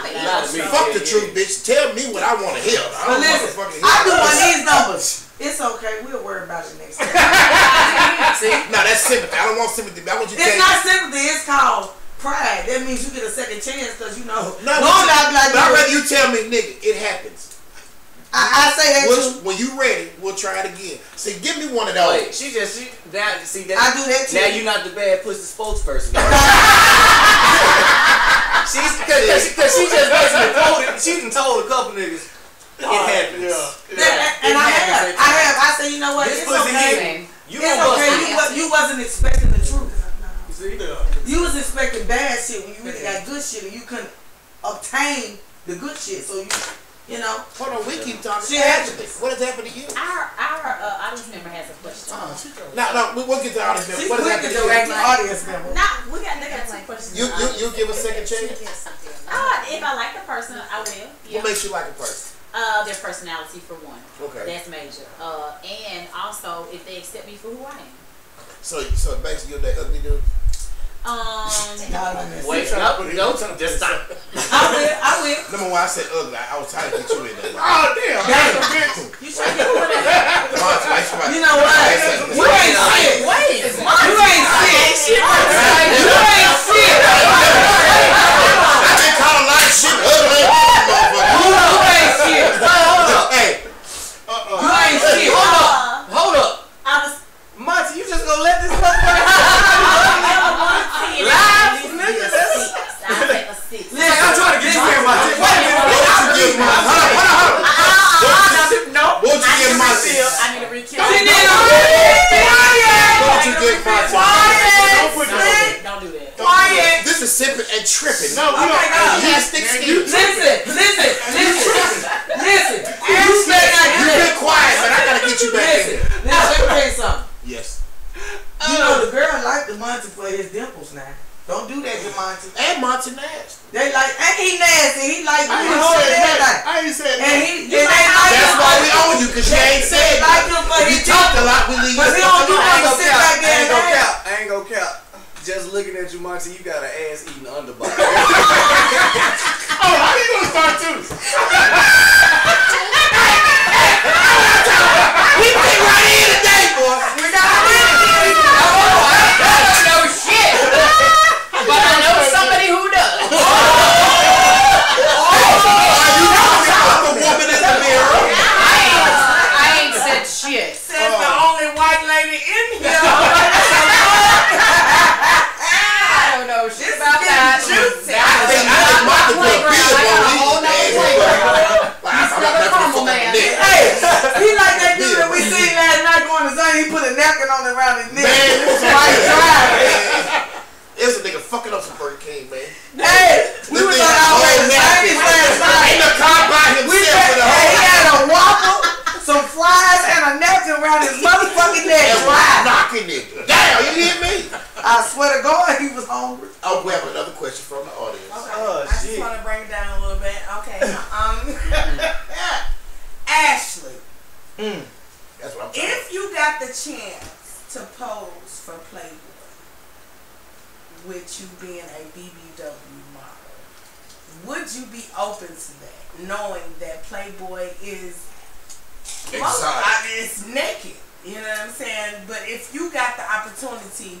Fuck the truth, bitch. Tell me what I want to hear. But listen, I do one of these numbers. It's okay. We'll worry about it next time. See? No, that's sympathy. I don't want sympathy. I want you to It's not sympathy. It's called pride. That means you get a second chance because you know. No, I'd rather you tell me, nigga, it happens. I say that too. When you ready, we'll try it again. See, give me one of those. Wait, see that. I do that too. Now you're not the bad pussy spokesperson. Cause she just basically told it. She done told a couple niggas it happens. And I have. I say, you know what? This It's pussy okay. You It's okay. You wasn't expecting the truth. See? You was expecting bad shit when you really got good shit and you couldn't obtain the good shit. So you know. Hold on, we keep talking. Shit happens. What has happened to you? Our audience member has a question. No, we'll get to the audience member. What has happened to you? Audience member. They got 2 questions. You give a second chance? If I like the person, I will. Yeah. What makes you like a person? Their personality for one. Okay. That's major. And also if they accept me for who I am. So basically you're that ugly dude? Wait, no, just stop. I will. Number one, I said ugly. I was trying to get you in there. Oh, damn. That's a bitch. You should get one of that. You know what? You ain't shit. Wait. You ain't shit. You ain't shit. I been called a lot of shit ugly. You ain't shit. Hey. You ain't shit. Hold up. Monty, you just gonna let this motherfucker live, nigga? I'll take a 6. Listen, I'm trying to get you here, Monty. Wait a minute. What you give my What you give my I need a recount. What you give my Don't do that. Quiet. This is Sippin and Trippin. No, we don't. Listen. You been quiet, but I gotta get you back in. Now let me tell you something. Yes. You know the girl like the Monty for his dimples now. Don't do that to Monty. And Monty nasty. They like, ain't he nasty? He like, I ain't said that. And they like that's why we own you, cause you ain't said like him for we his talked a lot, we leave but he don't do nothing sit back there and I ain't gonna count. Just looking at you, Monty, you got an ass eating underbody. Oh, how you gonna start too? We been right here today, boy. We got I don't know shit. But I know somebody who does. You know the woman in the mirror. I ain't said shit. Says the only white lady in here. I don't know shit about that. I think Monty put a bill on me. Hey, he like that dude that we seen last night going to Zane. He put a napkin on around his neck. It's a nigga fucking up some Burger King, man. Hey, we was on our way to Zane last night. Ain't no car by himself for the whole he had a waffle, some fries, and a napkin around his motherfucking neck. Knocking nigga. Damn, you hear me? I swear to God, he was hungry. Oh, we have another question from the audience. Okay. I just want to bring it down a little bit. Okay. Ashley. That's what I'm talking If you got the chance to pose for Playboy, with you being a BBW model, would you be open to that, knowing that Playboy is it's naked? You know what I'm saying? But if you got the opportunity,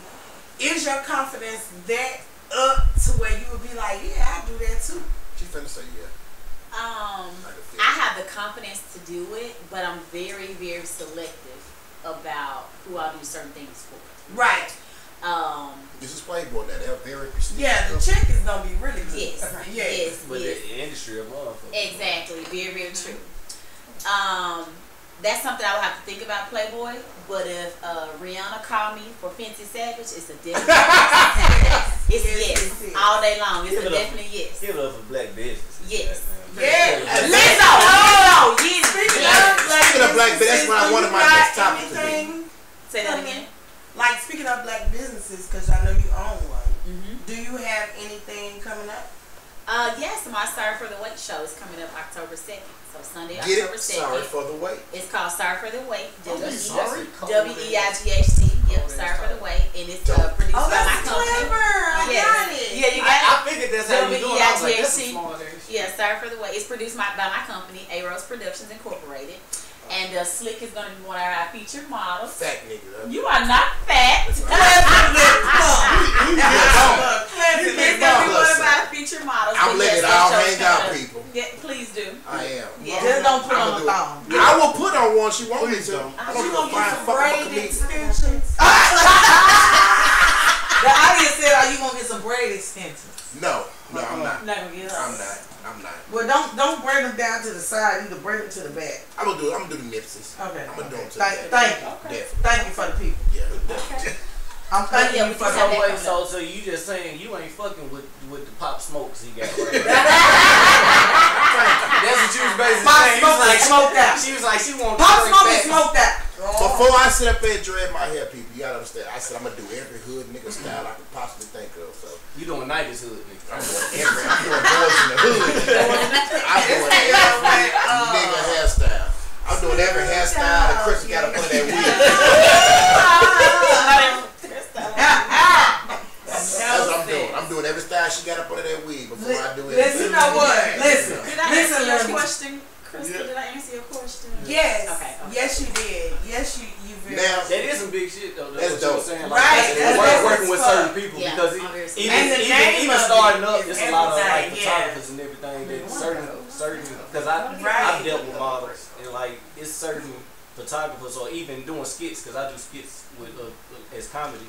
is your confidence that up to where you would be like, yeah, I do that too? She finna say yeah. I have the confidence to do it, but I'm very, very selective about who I'll do certain things for. Right. This is Playboy now. They're very prestigious. Yeah, the chick is gonna be really good. Yes. But the industry of motherfuckers. Exactly. Very, very true. That's something I would have to think about Playboy. But if Rihanna called me for Fancy Savage, it's a definite yes. It's yes. All day long. It's a definite yes. Give it up for black business. Yes. Yeah. Lizzo. Yes. Speaking of black business, that's one of my next topics. Say that again. Like, speaking of black businesses, because I know you own one, do you have anything coming up? Yes, my Sorry for the Wait show is coming up October 2nd. So Sunday, Get October 2nd. Sorry for the Wait. It's called Sorry for the Wait. W-E-I-G-H-T. Yep, Sorry for the Wait. And it's produced by my company. I got it. Yeah, you got it. I figured that's how you do it. I was like, that's a small ass. Yeah, Sorry for the Wait. It's produced by my company, A-Rose Productions Incorporated. And Slick is going to be one of our featured models. Fat nigga. You are not fat. He's going to be one of our featured models. I'm letting it all hang out, people. Yeah, please do. I am. Yeah. Just don't put on a thong. I will put on one. She won't be to. You gonna get some braid extensions? The audience said, "Are you gonna get some braid extensions?" No, I'm not. I'm not. Well, don't braid them down to the side. Either braid them to the back. I'm gonna do the nipses. Okay. I'm gonna do them to Thank the back. you. Definitely. Thank you for the people. Yeah. I'm thanking you for the wait. So you just saying you ain't fucking with the Pop Smokes he got right now. That's what you was basically saying. Smoke like smoked out. She was like, she won't Pop Smoke is smoked out. Before I sit up there and dread my hair, people, you gotta understand. I said I'm gonna do every hood nigga style I could possibly think of. So you doing 90s hood nigga. I'm doing boys in the hood. I'm doing every nigga hairstyle. I'm doing every hairstyle that Chris got up under that wig. That's what I'm doing. I'm doing every style she got up under that wig before I do it. Listen, you know what? Listen. Did I answer your question, Crystal? Did I answer your question? Yes. Okay. Yes, you did. Yes, you very. Now, that is some big shit though. That's dope. Saying. Right. Like, working with certain people because even starting up, there's a lot of like photographers and everything that certain because I've dealt with models and like it's certain photographers or even doing skits because I do skits with as comedy.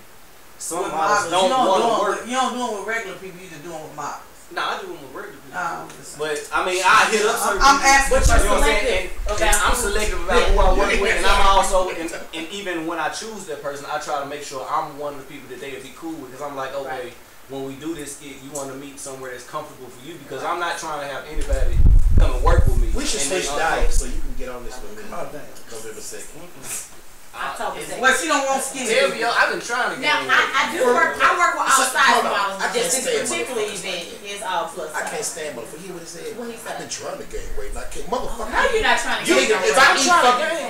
Some models don't want to work. You don't do them with regular people. You just do them with models. Nah, I do them with regular people. But I mean, I hit up certain I'm people. asking, You know what I'm saying? And I'm selective about who I work with, and I'm also, and even when I choose that person, I try to make sure I'm one of the people that they would be cool with. Because I'm like, okay, when we do this skit, you want to meet somewhere that's comfortable for you. Because I'm not trying to have anybody come and work with me. We should switch diets so you can get on this with me. Oh, damn. November 2nd. Well, she don't want skinny. I've been trying to get now, I work with all size models. Just this particular event is all plus size. I can't stand motherfucker. Hear what he said? What he said? I've been trying to gain weight and I can't. Motherfucker. How you not trying to gain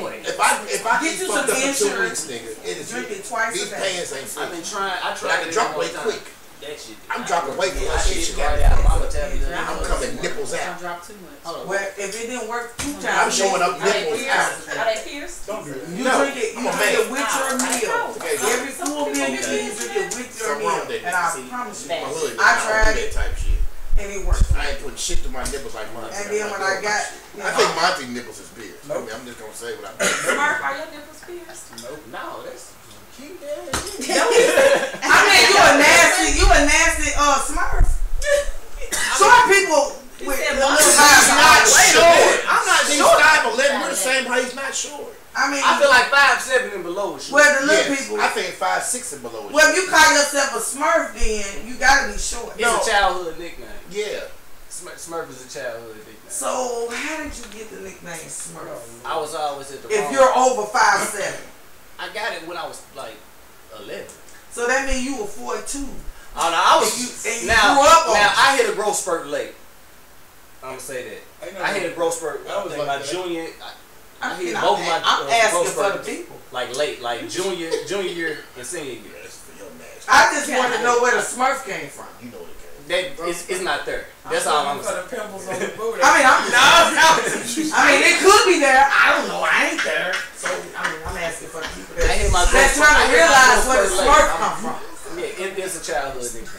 weight? If I get fucked up for 2 weeks, nigga, it is drink it twice these a day. pants ain't free. I've been trying. I can drop weight quick. That shit. I'm dropping weight because that shit got I'm coming nipples out. Don't drop too much. Well, if it didn't work 2 times, I'm showing up nipples out. Are they pierced? Don't do it. You drink it with your meal. Every full meal you eat, you drink it with your meal. And I promise you, I tried it type shit. and it worked. I ain't putting shit to my nipples like mine. And then when I got, I think Monty nipples is pierced. I mean, I'm just gonna say what I think. Smurf, are your nipples pierced? Nope. No, that's cute. I mean, you a nasty Smurf. Short people with the little not short. I'm not short. short. But let we're the same height. He's not short. I mean, I feel like 5'7" and below is short. Well, the little people. I think 5'6" and below. Well, if you call yourself a Smurf, then you gotta be short. It's a childhood nickname. Yeah. Smurf is a childhood nickname. So how did you get the nickname Smurf? I was always at the. If you're over 5'7", I got it when I was like 11. So that means you were 42. Oh no, I was. And you now, grew up now I hit a growth spurt late. I'm gonna say that. I hit a growth spurt. I was like my junior. I hit both my asking for the people. Like late, like junior year and senior year. I just want to know where the Smurf came from. You know what it came. It's not there. That's all I'm for saying. the pimples on the booty. I mean, it could be there. I don't know. I ain't there. So I'm asking for the people that's trying to realize where the Smurf come from. Yeah, it's a childhood nickname.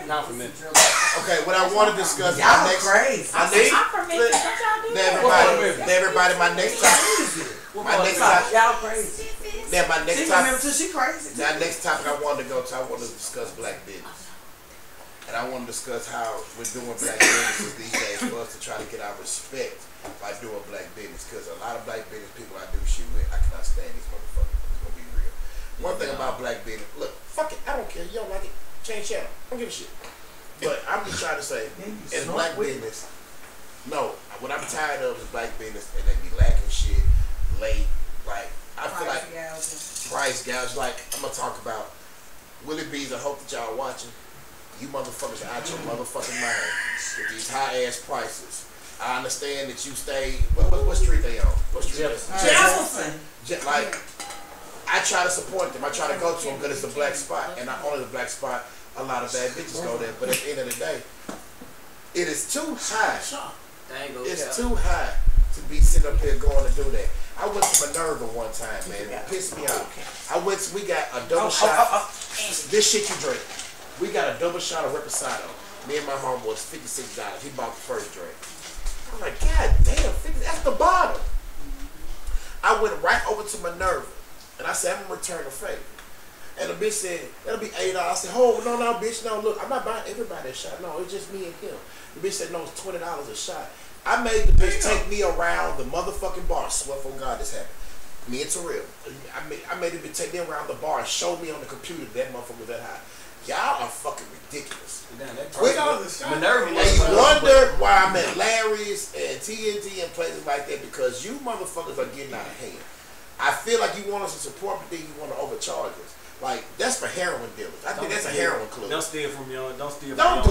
Not from me. Okay, what I want to discuss. Y'all are crazy. Everybody, my next topic. Y'all crazy. Now my next she topic. She crazy. Now next topic I wanted to go to. I want to discuss black business, and I want to discuss how we're doing black businesses these days for us to try to get our respect by doing black business. Because a lot of black business people I do shit with, I cannot stand these motherfuckers. It's gonna be real. One thing about black business, look, fuck it, I don't care. You don't like it, change channel. I don't give a shit. But I'm just trying to say, in black business, no, what I'm tired of is black business, and they be lacking shit late. Like I feel like price gouge. Like I'm gonna talk about Willie B's. I hope that y'all watching. You motherfuckers are out your motherfucking mind with these high ass prices. I understand that you stay. What street they on? What street? Jefferson. Like I try to support them. I try to go to them because it's a black spot, and not only the black spot, a lot of bad bitches go there. But at the end of the day, it is too high. It's too high to be sitting up here going to do that. I went to Minerva one time, man. It pissed me off. We got a double shot. This shit you drink. We got a double shot of Reposado. Me and my homeboy, $56. He bought the first drink. I'm like, God damn, that's the bottle. I went right over to Minerva, and I said, I'm going to return the favor. And the bitch said, that'll be $8. I said, oh, no, bitch, no, look, I'm not buying everybody a shot. No, it's just me and him. The bitch said, no, it's $20 a shot. I made the bitch take me around the motherfucking bar. I swear for God this happened. Me and Terrell. I made the bitch take me around the bar and show me on the computer that motherfucker was that high. Y'all are fucking ridiculous. Minerva. And you wonder why I'm at Larry's and TNT and places like that because you motherfuckers are getting out of hand. I feel like you want us to support, but then you want to overcharge us. Like, that's for heroin dealers. I think that's a heroin club. Don't steal from your own. Don't do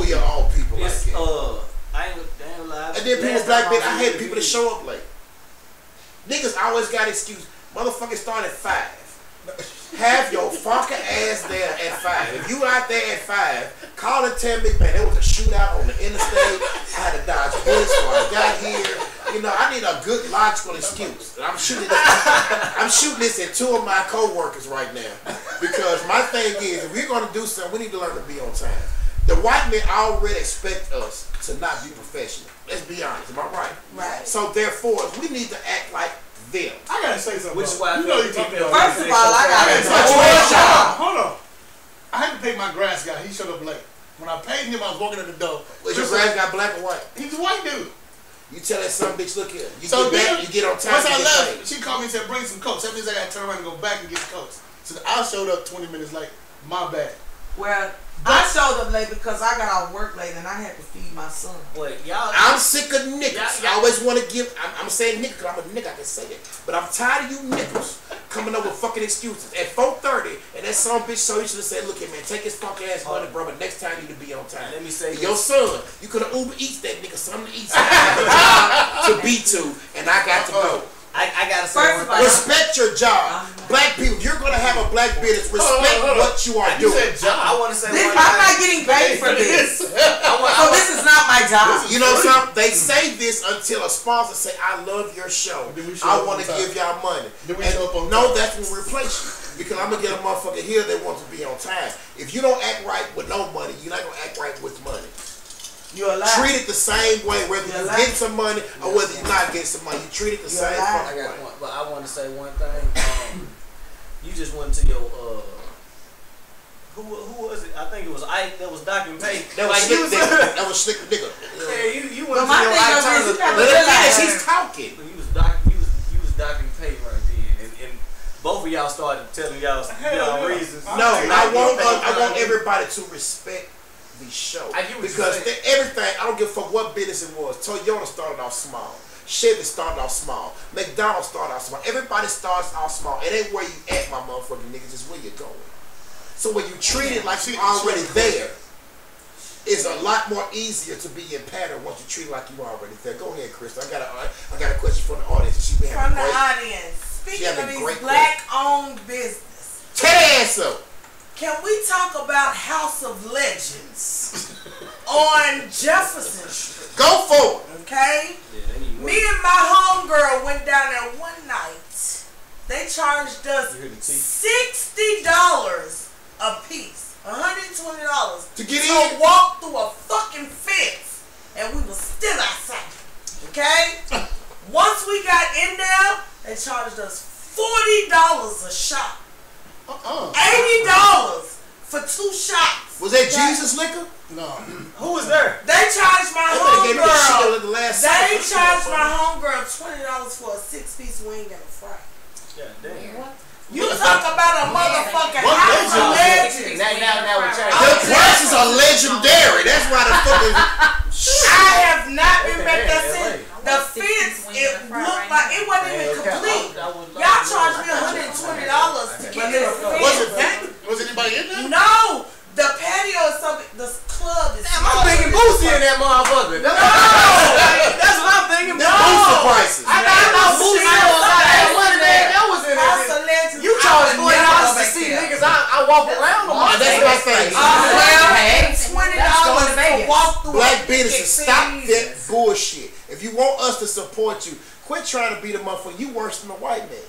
your own people like that. I ain't lying. And then people black bitch, I hate people to show up late. Niggas always got excuse. Motherfuckers start at 5. Have your fucking ass there at 5. If you out there at 5, call and tell me, man, there was a shootout on the interstate. I had to dodge bullets before I got here. You know, I need a good logical excuse. And I'm shooting this at 2 of my co-workers right now. Because my thing is, if we're gonna do something, we need to learn to be on time. The white men already expect us to not be professional. Let's be honest. Am I right? Right. So therefore, we need to act like them. I gotta say something. Which is why you know you're talking about. First of all, I gotta hold on. I had to pay my grass guy. He showed up late. When I paid him, I was walking at the door. Was your grass guy black or white? He's a white dude. You tell that some bitch, look here. You so get back, you get on time. Once I left, she called me and said, bring some coats. That means I gotta turn around and go back and get the coats. So I showed up 20 minutes late. My bad. Well, I showed up late because I got out of work late and I had to feed my son. Wait, y'all. I'm sick of niggas. I always want to give. I'm saying niggas because I'm a nigga. I can say it. But I'm tired of you niggas coming up with fucking excuses at 4:30 and that son bitch. So you should have said, look here, man, take his fucking ass money, bro. But next time you need to be on time. Let me say your son. You could have Uber Eats that nigga something to eat, to be to, and I got to go. I gotta say, respect your job. Black people, you're gonna have a black business. Respect what you are doing. I want to say, I'm not getting paid for this. So this is not my job. You know something? They say this until a sponsor say, "I love your show. I want to give y'all money." And no, that's when we replace you because I'm gonna get a motherfucker here that wants to be on time. If you don't act right with no money, you're not gonna act right with money. You're alive. Treat it the same way, whether you're getting some money or whether you're not getting some money. You treat it the same fucking way. But I want to say one thing. You just went to your who was it? I think it was Ike that was docking pay. That was slick nigga. That was slick nigga. Yeah, you went to my your thing Ike. He's talking. You was docking pay right then, and both of y'all started telling y'all reasons. No, I want everybody to respect the show. Because everything, I don't give a fuck what business it was. Toyota started off small. Chevy started off small. McDonald's started off small. Everybody starts off small. It ain't where you at, my motherfucking niggas. It's where you're going. So when you treat it like you're already there, it's a lot more easier to be in pattern once you treat it like you already there. Go ahead, Krista. I got a question from the audience. She been from the audience. Speaking of these black-owned business, Tessa, can we talk about House of Legends on Jefferson Street? Go for it. Okay. Me and my homegirl went down there one night. They charged us $60 a piece, $120 to get in. To walk through a fucking fence, and we were still outside. Okay. Once we got in there, they charged us $40 a shot. $80 for 2 shots. Was that Jesus liquor? No. Who was there? They charged my homegirl. They charged my homegirl $20 for a 6-piece wing and a fry. Yeah, damn. You talk about a motherfucking House of Legends. The prices are legendary. That's why the fucking. I have not been back there since. The fence, it looked like it wasn't even complete. Y'all charged me $120 to get in the fence. Was anybody in there? No. The patio is something. The club is. Damn, I'm thinking Boosie in that motherfucker. No. That's what I'm thinking. No. Boosie prices. I know Boosie that was in there. You charge $40 to see niggas. I walk around them. That's my thing. $20 to walk through. Black businesses, stop that bullshit. If you want us to support you, quit trying to be the motherfucker. You worse than the white man.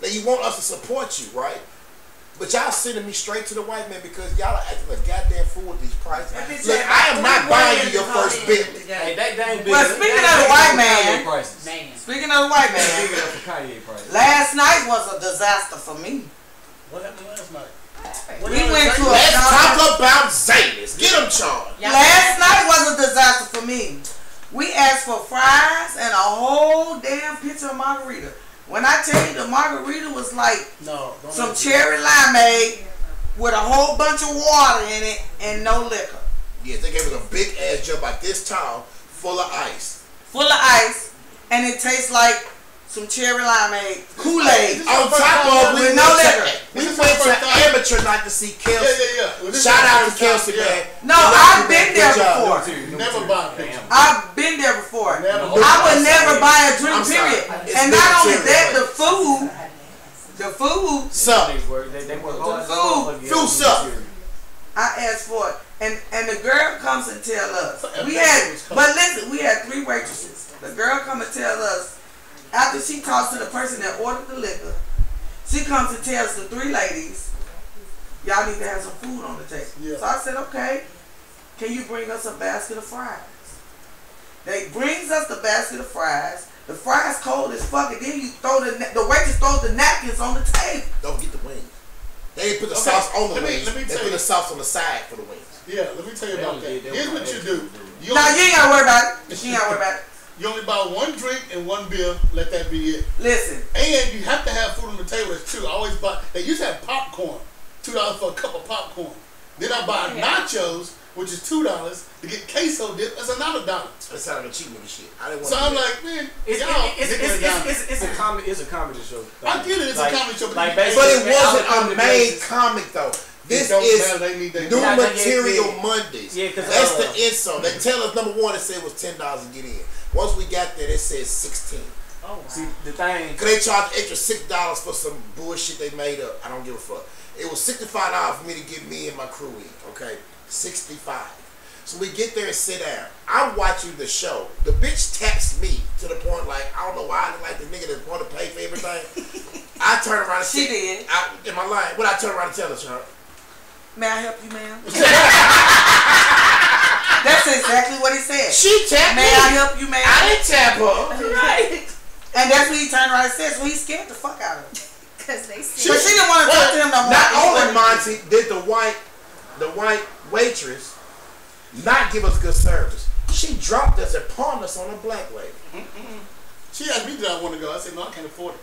Now you want us to support you, right? But y'all sending me straight to the white man because y'all are acting a goddamn fool with these prices. Look, I am not buying you your first Bentley. Hey, that ain't big. But speaking of the white man, last night was a disaster for me. What happened last night? We went to Let's talk about Zayas. Get them charged. Last night was a disaster for me. We asked for fries and a whole damn pitcher of margarita. When I tell you the margarita was like some cherry limeade with a whole bunch of water in it and no liquor. Yeah, they gave us a big ass jug about this tall, full of ice. And it tastes like some cherry limeade, Kool-Aid. On top of with no liquor. We went to amateur night to see Kelsey. Yeah. Shout out to Kelsey, man. No, I've been there before. Never bought it. I've been there before. I would never buy a drink, period. And not only that, the food suck. Food suck. I asked for it. And the girl comes and tell us. We had 3 waitresses. The girl come and tell us, after she talks to the person that ordered the liquor, she comes and tells the 3 ladies, y'all need to have some food on the table. Yeah. So I said, okay, can you bring us a basket of fries? They brings us the basket of fries. The fries cold as fuck, and then you throw the waitress throws the napkins on the table. Don't get the wings. They didn't put the sauce on the wings. They put the sauce on the side for the wings. Yeah, let me tell you about that. Here's what you do. You ain't gotta worry about it. You only buy 1 drink and 1 beer. Let that be it. Listen. And you have to have food on the table. That's true. I always buy. They used to have popcorn. $2 for a cup of popcorn. Then I buy nachos, which is $2 to get queso dip. That's another $1. That sounded like cheap nigga shit. I didn't want so I'm like, man, it's a comedy show. I get it. It's a comedy show, but it wasn't a main comic though. This is new material Mondays. Yeah, that's the insult. They tell us number 1, they said it was $10 to get in. Once we got there, they said $16. Oh, wow. See, the thing. Cause they charged extra $6 for some bullshit they made up. I don't give a fuck. It was $65 for me to get me and my crew in. Okay, $65. So we get there and sit down. I'm watching the show. The bitch texts me to the point like, I don't know why I look like the nigga that want to pay for everything. I turn around and she did. In my line. What I turn around and tell her, Sean? May I help you, ma'am? That's exactly what he said. She tapped me. May I help you, ma'am? I didn't tap her. Right. And that's what he turned around and said. So he scared the fuck out of her. Because they said. But she didn't want to talk to him no more. Not only, Monty, did the white waitress not give us good service. She dropped us and pawned us on a black lady. She asked me, did I want to go? I said, no, I can't afford it.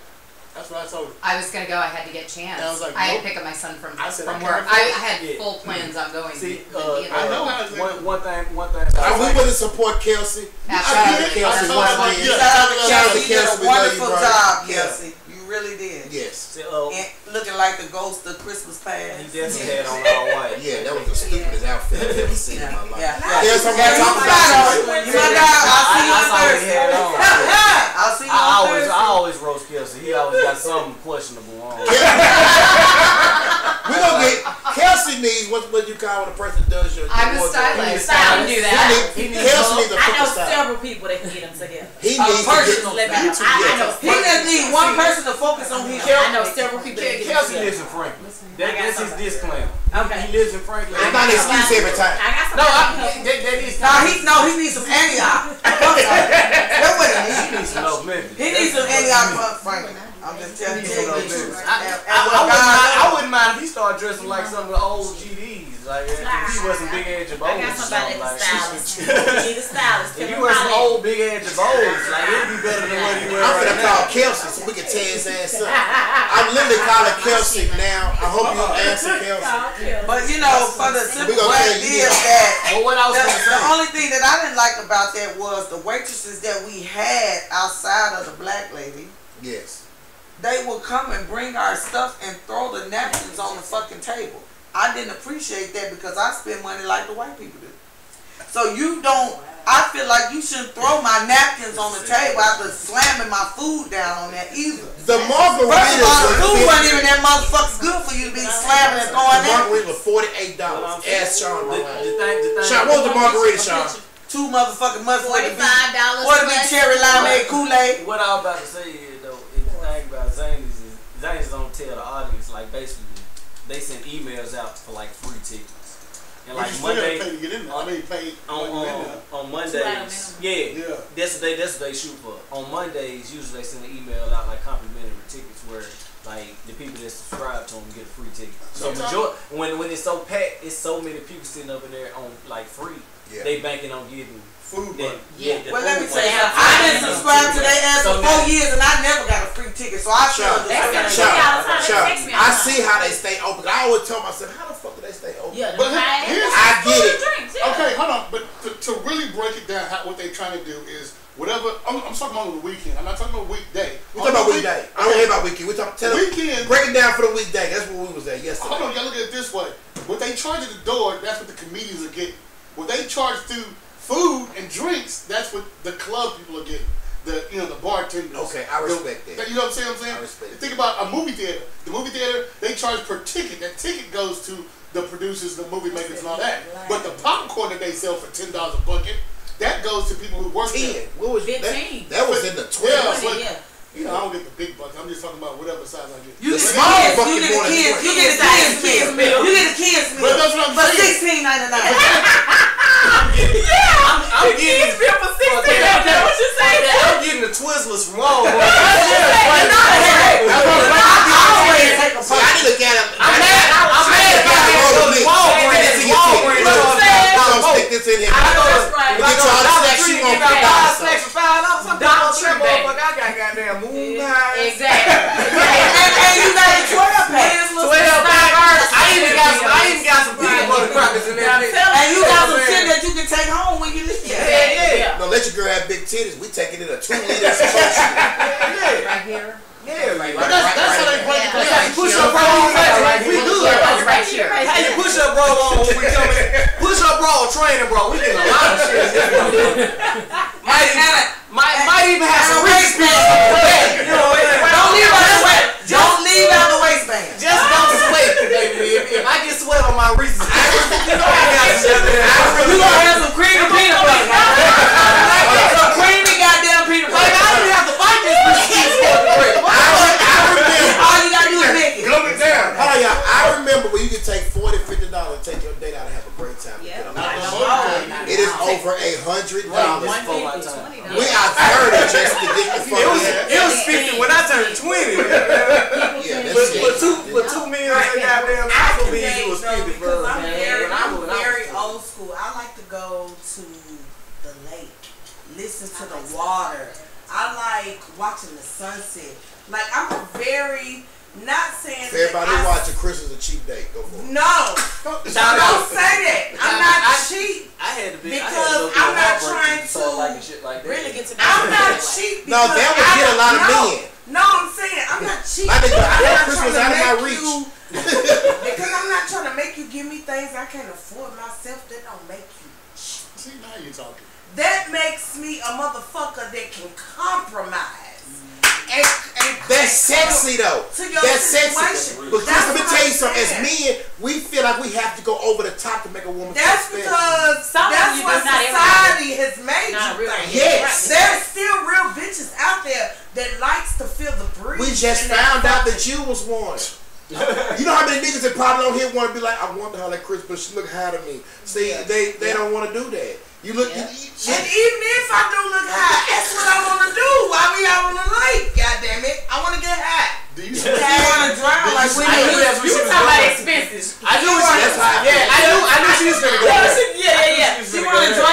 That's what I told her. I was gonna go. I had to get Chance. I was like, I had nope. to pick up my son from I said, work. I had full plans on going. See, I know how to one thing. We want to support Kelsey. Shout out to Kelsey. Shout out to Kelsey. Wonderful job, Yeah. Kelsey. You really did. Yes. And looking like the ghost of Christmas past. He definitely had on all white. Yeah, that was the stupidest outfit I've ever seen in my life. Yes, I'm gonna talk about you. My God, I'll see you on Thursday. I'll see you on Thursday. I always roast Kelsey. He always got something questionable on. We're gonna get Kelsey needs what you call when a person does your. I'm a stylist. I can do that. Kelsey needs a I know style. several people that can get them together. He needs personal. I know. He just needs one person to focus on his. I know several people that get Kelsey them lives in Franklin. That's his disclaimer. Okay. He lives in Franklin. It's not an excuse every time. I got some. No, he needs some Antioch. That's what he needs. He needs some Antioch Franklin. I'm just telling you. I wouldn't mind if he started dressing like some of the old GDs. Like if he wasn't big edge of I got somebody that's stylist. You need a stylist. If you wear some old big edge of O's, like it'd be better than what he wears. I'm gonna call Kelsey so we can tear his ass up. I'm literally calling Kelsey now. I hope you answer Kelsey. But you know, for the simple fact is that the only thing that I didn't like about that was the waitresses that we had outside of the black lady. Yes. They would come and bring our stuff and throw the napkins on the fucking table. I didn't appreciate that because I spend money like the white people do. So I feel like you shouldn't throw my napkins on the table after slamming my food down on that either. The margarita. First of all, the food wasn't even that motherfucking good for you to be slamming and throwing that. The margarita was $48. Ask Sean. Sean, what was the margarita, Sean? Two motherfucking months $45. What to be cherry limeade Kool-Aid? What I was about to say is though, the thing about Zanies is Zanies don't tell the audience, like basically they send emails out for like free tickets. And like Monday, pay to get in there. on Mondays, yeah, that's what they shoot for. On Mondays, usually they send an email out like complimentary tickets where like the people that subscribe to them get a free ticket. So when it's so packed, it's so many people sitting up in there on like free. Yeah. They banking on getting food. Well, let me tell you, I've been subscribed to their ass for 4 years and I never got a free ticket. So I I see how they stay open. I always tell myself, how the fuck do they stay open? Yeah, but I get it. Okay, hold on. But to really break it down, what they're trying to do is whatever. I'm talking about the weekend. I'm not talking about weekday. We're talking about weekday. I don't hear about weekend. We're talking weekend. Break it down for the weekday. That's where we was at yesterday. Hold on, y'all look at it this way. What they charge at the door, that's what the comedians are getting. What they charge through food and drinks, that's what the club people are getting. The bartenders. Okay, I respect that. You know what I'm saying? I respect Think about a movie theater. The movie theater, they charge per ticket. That ticket goes to the producers, the movie makers, and all that. But the popcorn that they sell for $10 a bucket, that goes to people who work there. What was 15? That was in the 12. Yeah. You know, I don't get the big buckets. I'm just talking about whatever size I get. You get the kids. You get the kids meal. You get the kids meal. But that's what I'm saying. For $16.99. I'm getting meal for $16. That's what you say. I'm getting the Twizzlers from Walmart. I always take a So I look at it. I'm mad about Walgreens. Don't stick this in here. Get y'all snacks you want for $5. Dollar Tree, motherfucker. I got goddamn moon pies. Exactly. And you got a 12-pack. 12-pack. I even got some peanut butter crackers in there. And you got some shit that you can take home when you leave. Yeah. Don't let your girl have big titties. We taking it a 2 liters. Right here. Yeah, but that's how they break it down. Push up bro on right. We good. Right here. How you push up bro on when we coming? Push up bro training bro. We getting a lot of shit. Might even have some waistband. Don't leave out the waistband. Just don't sweat, baby. If I get sweat on my Reese's, you know I got some. You gonna have some creamy peanut butter. Some creamy goddamn peanut butter. I don't even have to fight this Reese's. All you gotta do is make it. Glue it down. Hold on, y'all. I remember when you could take $40, $50 and take your date out and have a great time. It is over $100. We We are 30 just to get the fuck in. watching the sunset. Like I'm a very not saying. Everybody watching Christmas a cheap date. Go for it. No, don't say that. I'm not cheap. I had to be because I'm not trying to really get to. I'm not cheap. No, that would get a lot of men. No, I'm saying I'm not cheap. I had Christmas out of my reach. Because I'm not trying to make you give me things I can't afford myself. That don't make you. See, now you talking. That makes me a motherfucker that can compromise. And that's sexy though. That's sexy. But Chris, let me tell you something. As men, we feel like we have to go over the top to make a woman feel special. Because that's what society has made you think. Yes. There's still real bitches out there that likes to feel the breeze. We just found out that you was one. You know how many niggas that probably on here want to be like, I wonder how that Chris, but she look high to me. See, they don't want to do that. You look, and even if I do look high, that's what I want to do while we out on the lake. God damn it, I want to get high. Do you want to drown like we you talking about expenses? I knew she was gonna go. Yeah. She want to drown.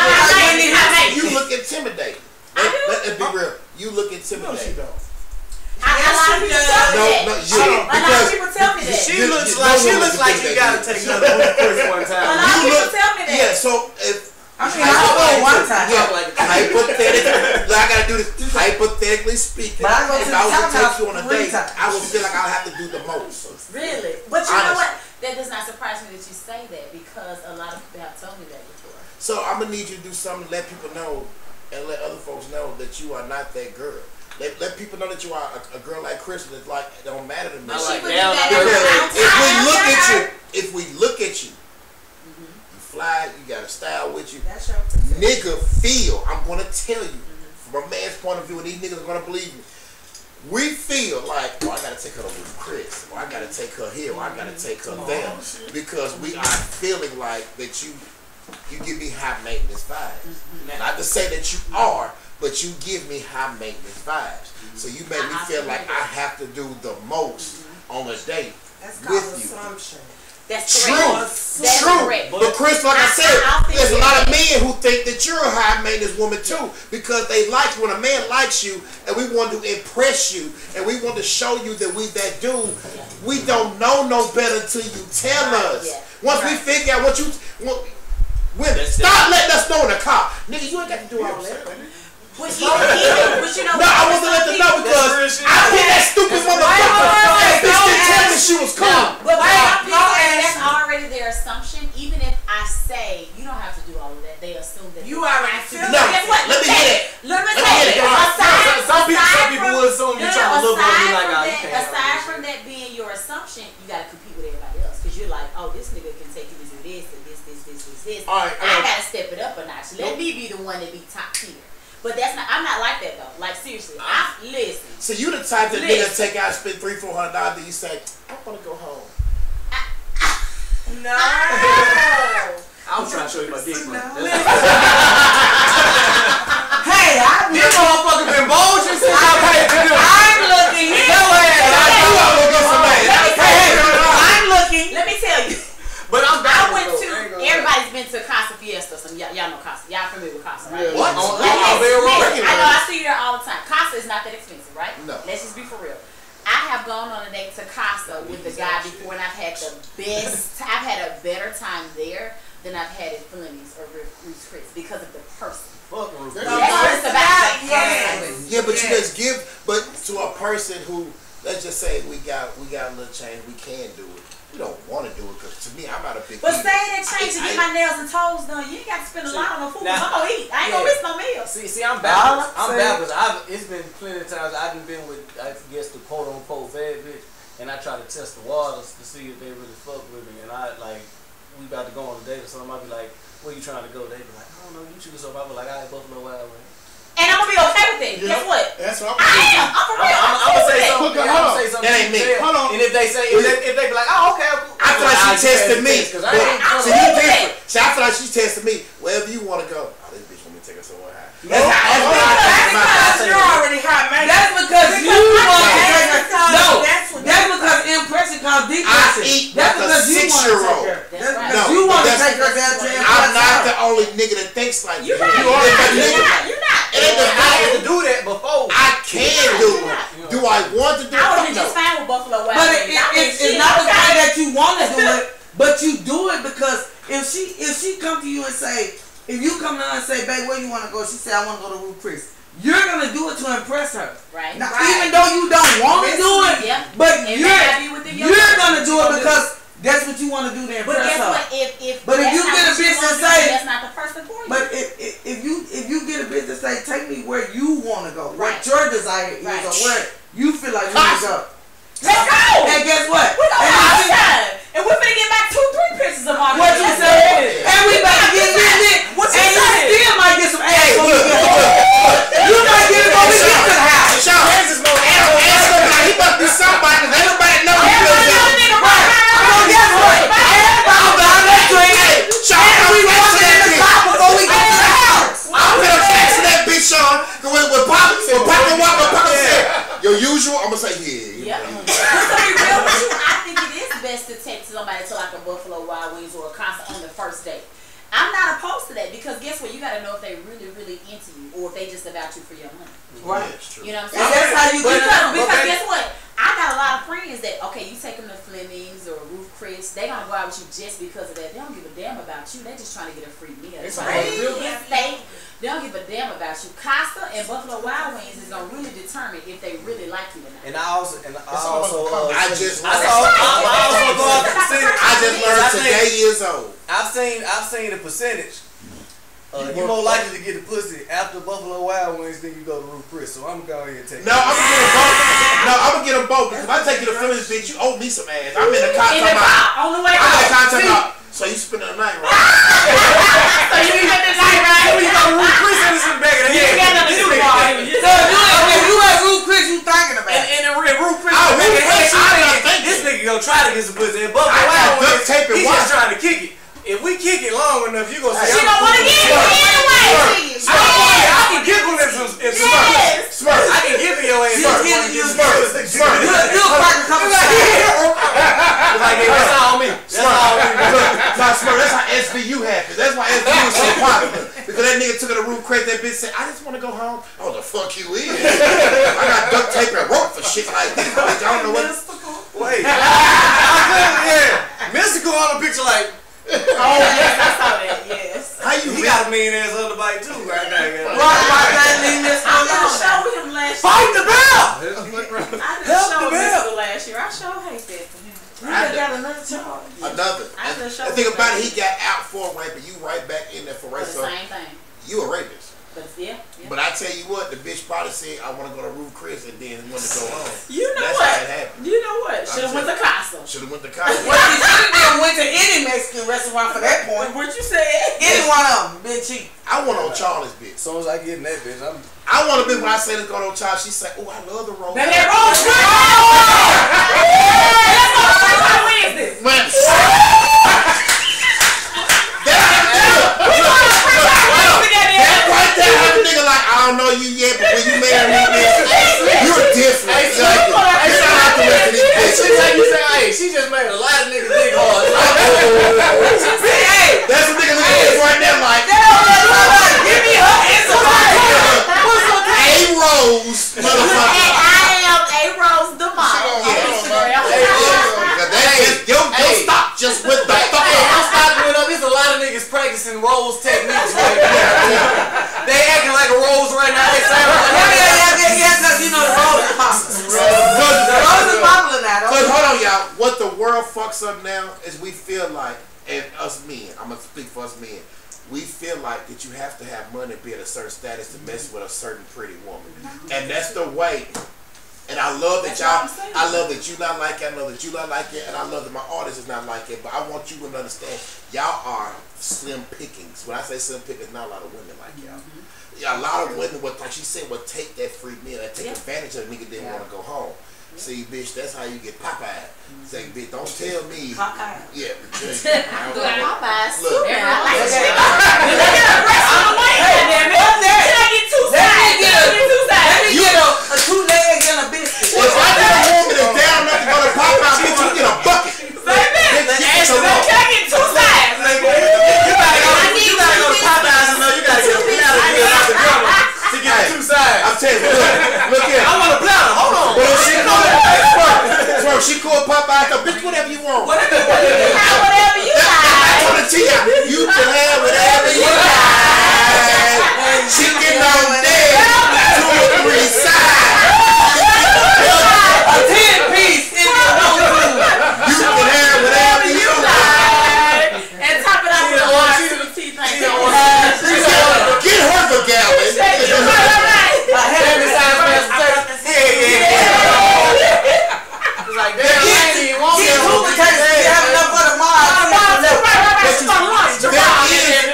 You look intimidating. Let's be real. You look intimidating. A lot of people tell me that. She looks like you gotta take another one time. A lot of people tell me that. Yeah, so if I go one time. Hypothetically, I gotta do this. Hypothetically speaking, if I was to take you on a date, I would feel like I'd have to do the most. Really? But you know what? That does not surprise me that you say that because a lot of people have told me that before. So I'm gonna need you to do something to let people know and let other folks know that you are not that girl. Let people know that you are a girl like Chris. That's like it don't matter to me. If we look at you, you fly. You got a style with you. That's your nigga feel. I'm gonna tell you from a man's point of view, and these niggas are gonna believe me. We feel like, oh, I gotta take her with Chris, or I gotta take her here, or I gotta take her there, because we are feeling like that you give me high maintenance vibes. Not to say that you are. But you give me high maintenance vibes. So you make me feel like I have to do the most on a date with you. Assumption. That's true. Correct. That's true. Correct. But Chris, like I said, there's a lot of men who think that you're a high maintenance woman too, because they like when a man likes you, and we want to impress you, and we want to show you that we that dude. We don't know no better till you tell us. Once we figure out what you want, women, stop letting us know in the car, nigga. You ain't got to do all that. But you know, no, I wasn't let them know because I hit that stupid motherfucker. That bitch didn't tell me she was cool. But that's already their assumption. Even if I say you don't have to do all of that, they assume that you already feel it. No, let me hit it. Let me tell you. Some people will assume you're trying to look at me like aside from that being your assumption, you got to compete with everybody else because you're like, oh, this nigga can take you to do this and this. All right, I got to step it up a notch. Let me be the one that be top tier. But that's not. I'm not like that though. Like seriously, listen. So you the type that nigga take out, spend $300-400, then you say, I want to go home. No. I was trying to show you my dick. Hey, this motherfucker been bulging since I'm looking. I'm looking. Let me tell you. But I went to. Everybody's been to Casa Fiesta. So y'all know Casa. Y'all familiar with Casa, right? What? I know. I see you there all the time. Casa is not that expensive, right? No. Let's just be for real. I have gone on a date to Casa with the guy before, and I've had the best. I've had a better time there than I've had at Fleming's or Ruth's Chris because of the person. Fuck That's what it's about. Yeah, but you just give, but to a person who, let's just say we got a little change, we can do it. We don't want to do it because to me, I'm not a big. But stay in that change to get my nails and toes done. You ain't got to spend a lot on the food. I'm gonna eat. I ain't gonna miss no meal. See, I'm backwards. It's been plenty of times I've been with, I guess, the quote unquote bad bitch, and I try to test the waters to see if they really fuck with me. And I like, we about to go on a date or something. I be like, where you trying to go? They be like, I don't know. You choose something. I be like, I ain't Buffalo Wild Wings. And I'm gonna be okay with it. Guess what? That's what I am. I'm for real. I'm gonna say something. I'm gonna say something. That ain't me. Hold on. And if they say, if they be like, oh, okay. I feel like she tested me. See, you different. See, I feel like she tested me. Wherever you want to go. Oh, this bitch want me to take her somewhere high. That's because you're already high, man. That's because you want to take her. No, that's because impression comes deep. I eat like a 6-year-old. That's because you want to take her down to impression. I'm not the only nigga that thinks like that. You're not. had to do that before. I can do it. Do I want to do it? I would have just fine with Buffalo Wild Wings. But it's not the way that you want to do it, but you do it because if she come to you and say, if you come to her and say, babe, where you want to go? She said, I want to go to Ruth Chris. You're going to do it to impress her. Right. Now, even though you don't want to do it, but you're going to do it because that's what you want to do to impress her. But guess what? If you get a bitch and say, that's not the person for you. But if you get a bitch and say, take me where you want to go, what your desire is, or where you feel like you need to go. Let's go! And guess what? We're going outside. And we're going to get back 2-3 pictures of our What you say? And we about to get lit. What you and say? you still might get some ass when we get home. You might get it when we get to the house. Sean, he must be somebody because everybody knows he lives there. So guess what? Everybody down that street. Sean, And we walking in the car before we get to the house. I'm gonna text that bitch, Sean. When Papa said, your usual, I'm gonna say, yeah. But to be real with you, I think it is best to text somebody to like a Buffalo Wild Wings or a concert on the first date. I'm not opposed to that because guess what? You got to know if they really, really into you or if they just about you for your money. Right. You know what I'm saying? And that's how you get it. Because guess what? I got a lot of friends that, okay, you take them to Fleming's or Ruth Chris, they gonna go out with you just because of that. They don't give a damn about you. They just trying to get a free meal. It's right. Real good steak. They don't give a damn about you. Costa and Buffalo Wild Wings is gonna really determine if they really like you or not. And I also just learned today years old. I've seen the percentage. You're more likely to get the pussy after Buffalo Wild Wings than you go to Ruth Chris. So I'm gonna go ahead and take. No, I'm gonna get them both. No, I'm gonna get them both because if I take you to Phillies, bitch, you owe me some ass. I'm in the car talking about. On the way I'm in the car talking about. So you spending the night, right? So you spend the night, right? When you go to Ruth Chris, and it's in the back of the head. You got nothing to do with it. So if you at Ruth Chris, you thinking about it. And Ruth Chris, this nigga gonna try to get some pussy. And Buffalo Wild Wings, he's just trying to kick it. If we kick it long enough, you gonna say, she don't want to get it anyway. I can giggle in some Smurfs. I can give you your ass. Smurfs. You'll crack a couple times. Like, hey, that's all me. That's all me. Nah, Smurf, that's how SVU happened. That's why SVU was so popular. Because that nigga took it to Ruth Chris, that bitch said, I just want to go home. Oh, the fuck you is. I got duct tape and rope for shit like this, bitch. I don't know what. Wait. Mystical on the picture like. Oh yes, I saw that. Yes. How you? He got a mean ass underbite too, right now. I didn't show him last year. Fight the bell. I didn't show him last year. I sure hate that for him. You got another charge. Another. The thing about it, he got out for rape, and you right back in there for rape. So same thing. You a rapist. But yeah. But I tell you what, the bitch probably said, I want to go to Ruth Chris and then wanted to go home. You know That's what? how it happened. You know what? Should have went to Casa. Should have went to Casa. Well, you should have went to any Mexican restaurant for that point. What you said? Any one of them been cheap. I want on Charlie's bitch. As soon as I get in that bitch, I want a bitch when I say let's go on Charlie, she say, oh, I love the roll. Then that roll Wednesday. Right there, have a nigga like, I don't know you yet, but when you marry me, you're different. She just made a lot of niggas dig hard. That's a nigga right there like, give me her Instagram. A-Rose, motherfucker. And I am A-Rose the model on Instagram. Don't stop just with the fuck. I'm stopping it up. There's a lot of niggas practicing Rose techniques right now. They acting like a Rose right now. They sound like because you know the Rose is popular. The Rose is popular now. Because hold on, y'all. What the world fucks up now is we feel like, and us men, I'm gonna speak for us men. We feel like that you have to have money to be at a certain status to mess with a certain pretty woman, and that's the way. And I love that y'all. I love that you not like it. I know that you not like it, and I love that my artist is not like it. But I want you to understand, y'all are slim pickings. When I say slim pickings, not a lot of women like y'all. Yeah, a lot of women, like she said, would take that free meal and take advantage of a nigga didn't want to go home. See, bitch, that's how you get Popeye. Say, bitch, don't tell me. Popeye. Yeah. Popeyes. Look. I like chicken. Look at the rest of the way. Should I get two sides? Let me get a 2 legs and a biscuit. If I get a woman that's down enough to go to Popeye, bitch, you get a bucket. Can I get two sides? You gotta go to Popeyes and know you gotta get a to get It's whatever you want. Whatever you have, whatever you like. On the T.I. You can have whatever you like. Chicken on deck, 2 or 3 sides. A 10-piece in your food. You can have whatever you like. And top it off with a RCT thing. Get her the gallon. Like, damn, I ain't even want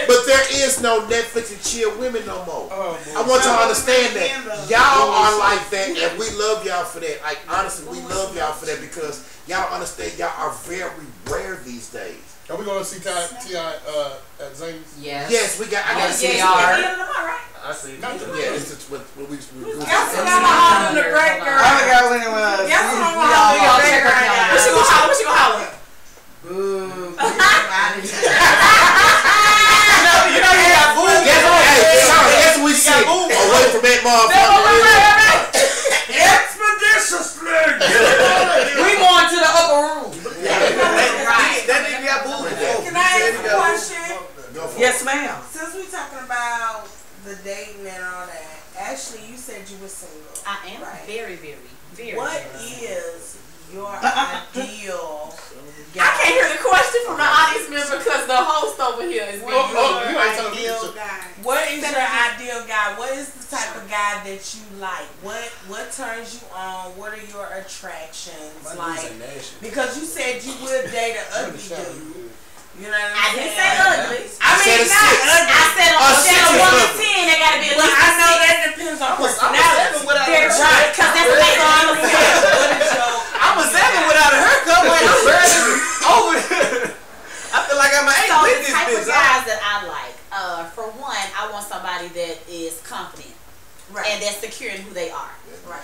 but there is no Netflix and chill women no more. I want y'all to understand that. Y'all are like that, and we love y'all for that. Like, honestly, we love y'all for that because y'all understand y'all are very rare these days. Are we going to see T.I. at Zany's? Yes. Yes, we got. I got to see y'all. I see. Yeah, it's just what we. Yes, I'm hollering the great girl. I forgot when it was. Yes, I'm hollering the great girl. What she gonna holler? What she gonna holler? Boo. You know you got boo. Guess we see away from that motherfucker. Expeditiously. We going to the upper room. That nigga got boo. Can I ask a question? Yes, ma'am. Since we talking about the dating and all that, Ashley, you said you were single. I am very. What is your ideal guy? I can't hear the question from the audience member because the host over here is being ideal guy. What is your ideal guy? What is the type of guy that you like? What turns you on? What are your attractions like? Because you said you would date an ugly dude. You know what I'm saying? I didn't say ugly. I mean, not ugly. I said on a scale of 1 to 10, they gotta be at least. I know that depends on personality. They're right, because that's what they are. I'm a 7 without a haircut. Over. I feel like I'm an 8 So with the this type of bitch. guys that I like, for one, I want somebody that is confident and that's secure in who they are. Right.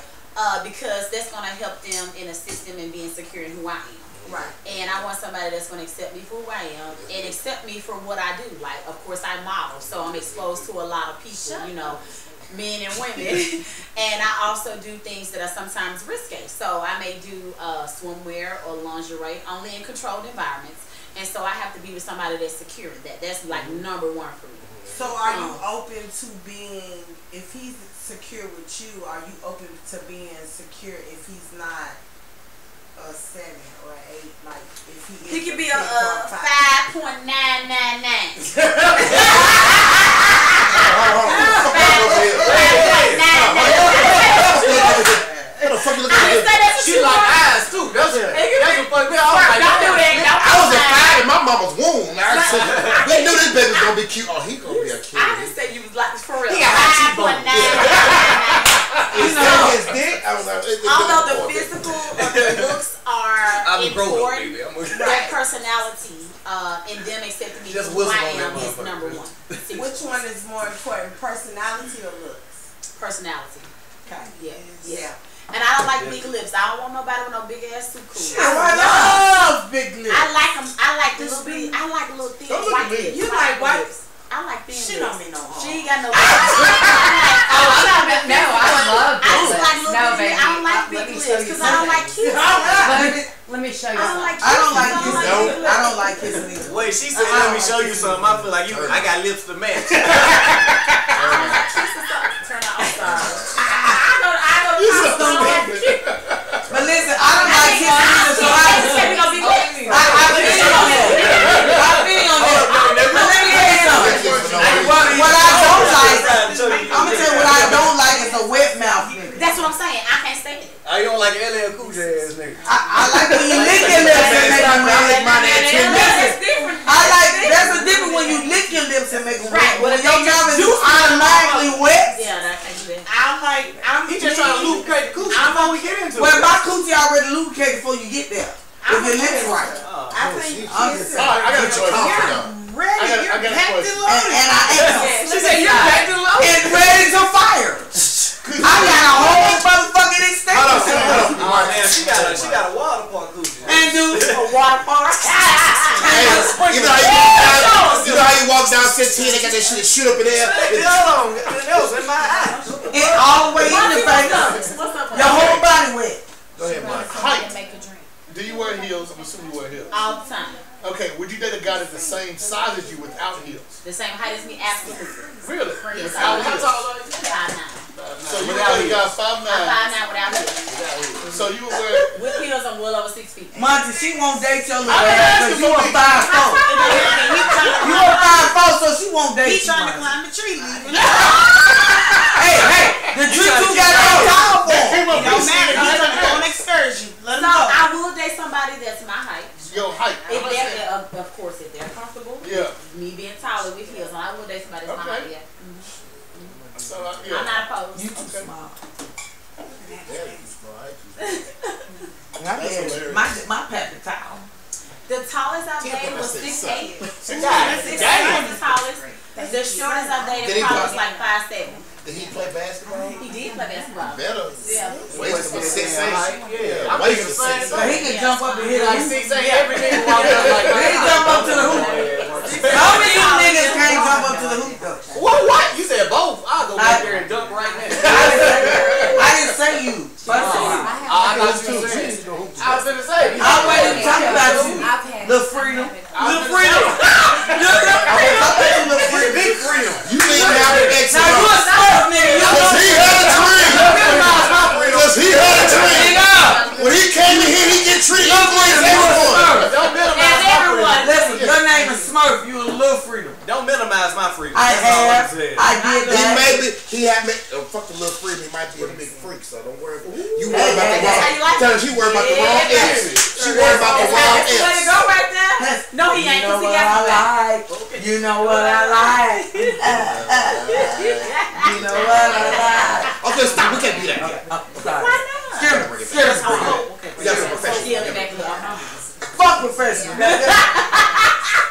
Because that's gonna help them and assist them in being secure in who I am. Right. And I want somebody that's going to accept me for who I am and accept me for what I do. Like, of course, I model, so I'm exposed to a lot of people, you know, men and women. And I also do things that are sometimes risque. So I may do swimwear or lingerie only in controlled environments. And so I have to be with somebody that's secure in that. That's like #1 for me. So are you open to being, if he's secure with you, are you open to being secure if he's not a 7 or 8, like if he could be a 5.999. She like eyes too. That's what fucked me up. I was at 5 in my mama's womb. We knew this baby was gonna be cute. Oh, he gonna be a cute. I didn't say you was like for real. He got high cheekbones. Is that his dick? I was like, although the physical or the looks are important, their personality and them accepting me for who I am is #1. Which one is more important, personality or looks? Personality. Okay. Yeah. And I don't like big lips. I don't want nobody with no big ass suit cool. I love big lips. I like them. I like little big. I like little thin white lips. You like white lips? I like thin lips. She don't mean no harm. She ain't got no. I love big I don't like big lips because I don't like cute. Let me show you I something. don't like his. I don't like his either. Wait, she said, "Let me show you something." I feel like I got lips to match. Turn out. I'm sorry. But listen, I don't like his either, so I feel on that. But let me tell you something. What I don't like, I'm gonna tell you what I don't like is a wet mouth nigga. That's what I'm saying. I can't stand it. You don't like LL Cool J ass nigga. I like when you lick your lips and make them wet. I like that's the difference when you lick your lips and make them wet. When your mouth is automatically wet. Yeah, that can't do that. He just trying to lubricate the coochie before we get into it. Well, my coochie already lubricated before you get there. If your lips right. I think I got a choice. ready. I got a question. And I am. She said you're back to low. And ready to fire. I got a whole motherfucking extension. Oh man, she got a water park coochie. And dude, A water park. You know how you walk down 16, they got that shit shoot up in there. Hold on, that was in my eyes. it all the way in the face. What's up? Your whole body wet. Go ahead, Mike. Somebody make a drink. Do Do you wear heels? I'm assuming you wear heels. All the time. Okay, would you date a guy that's the same size as you without heels? The same height as me? Absolutely. Really? Yes, Without how heels? tall are you? 5'9". So you would date a guy 5'9"? I'm 5'9" without heels. So you would wear... With heels, I'm well over 6 feet. Monty, she won't date your little ass because you a 5'4". You a 5'4", so she won't date you. He's trying to climb the tree. Hey, the tree too got all tall for him. It don't matter. He's trying to go on excursion. Let him go. I will date somebody that's my height. Your height. If they're, of course, if they're comfortable. Yeah. Me being taller with heels, I will date somebody that's my height. Yeah. So, yeah. I'm not opposed. You too small. My pappy tall. The tallest I've dated was 6'8". 6'8" Damn. was the tallest. The shortest I've dated probably was like 5'7". Did he play basketball? He did play basketball. Better. Yeah. Waist was 6'8". Yeah. I'm waist was 6'8". So he can jump up and hit like 6'8" every nigga walk out like He can jump up to the hoop. How many of you niggas can't jump up to the hoop though? What? You said both. I'll go back there and dunk right now. I didn't say you. First of all, I thought you said. I was gonna say. I wasn't talking about you. Little freedom. Little freedom. Little freedom. Big freedom. You need to have an ex. Now you a smart nigga. Because he had a dream. Because he had a dream. When he came in here, he get treated like everyone. Don't minimize my freedom. Listen, your name is Smurf. You a little freedom. Don't minimize my freedom. I have. I did that. He had me. Fuck the little freedom. He might be a big freak, so don't worry. You worry about the wrong. Tell her she worry about the wrong exit. She worry about the wrong Way to exit. go right there. No, he ain't. You know Cause he what got I my back. like. You know what I like. You know what I like. Okay, stop. We can't do that. Why not? We got some professional. Fuck professional.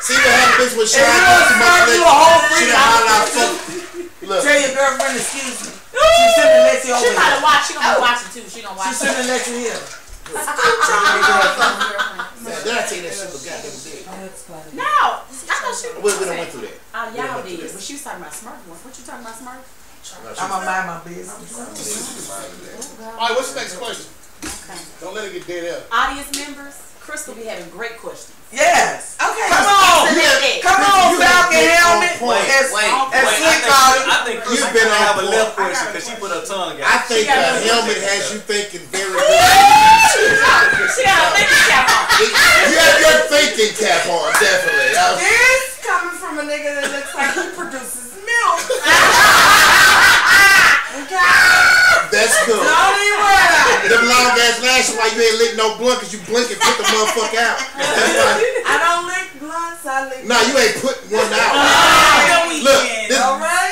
See what happens when she If you don't serve you a whole she freedom, done holler out fuck. Look. tell your girlfriend excuse me. She shouldn't let you over She might here. have watched. She gonna be watching too. She gonna She watch. shouldn't let you here. Man, did I tell you that shit was goddamn big? No, I thought she. We done went through that. Oh, y'all did. But she was talking about Smurf once. What you talking about, Smurf? I'm gonna mind my business. Alright, what's the next question? Don't let it get dead up. Audience members, Crystal be having great questions. Yes. Okay. Come on. Come on, Falcon Helmet. As Slick called it. I think Chris You've been gonna have a on left point. question because she put her tongue I out. think the helmet has you thinking very good. She got a thinking cap on. You have your thinking cap on, definitely. This coming from a nigga that looks like he produces milk. That's good. Don't even worry about it. Them long ass lashes while you ain't lit no blunt because you blink and put the motherfucker out. That's fine. I don't lick blunts. I lick. No, you ain't putting one out. Look, this,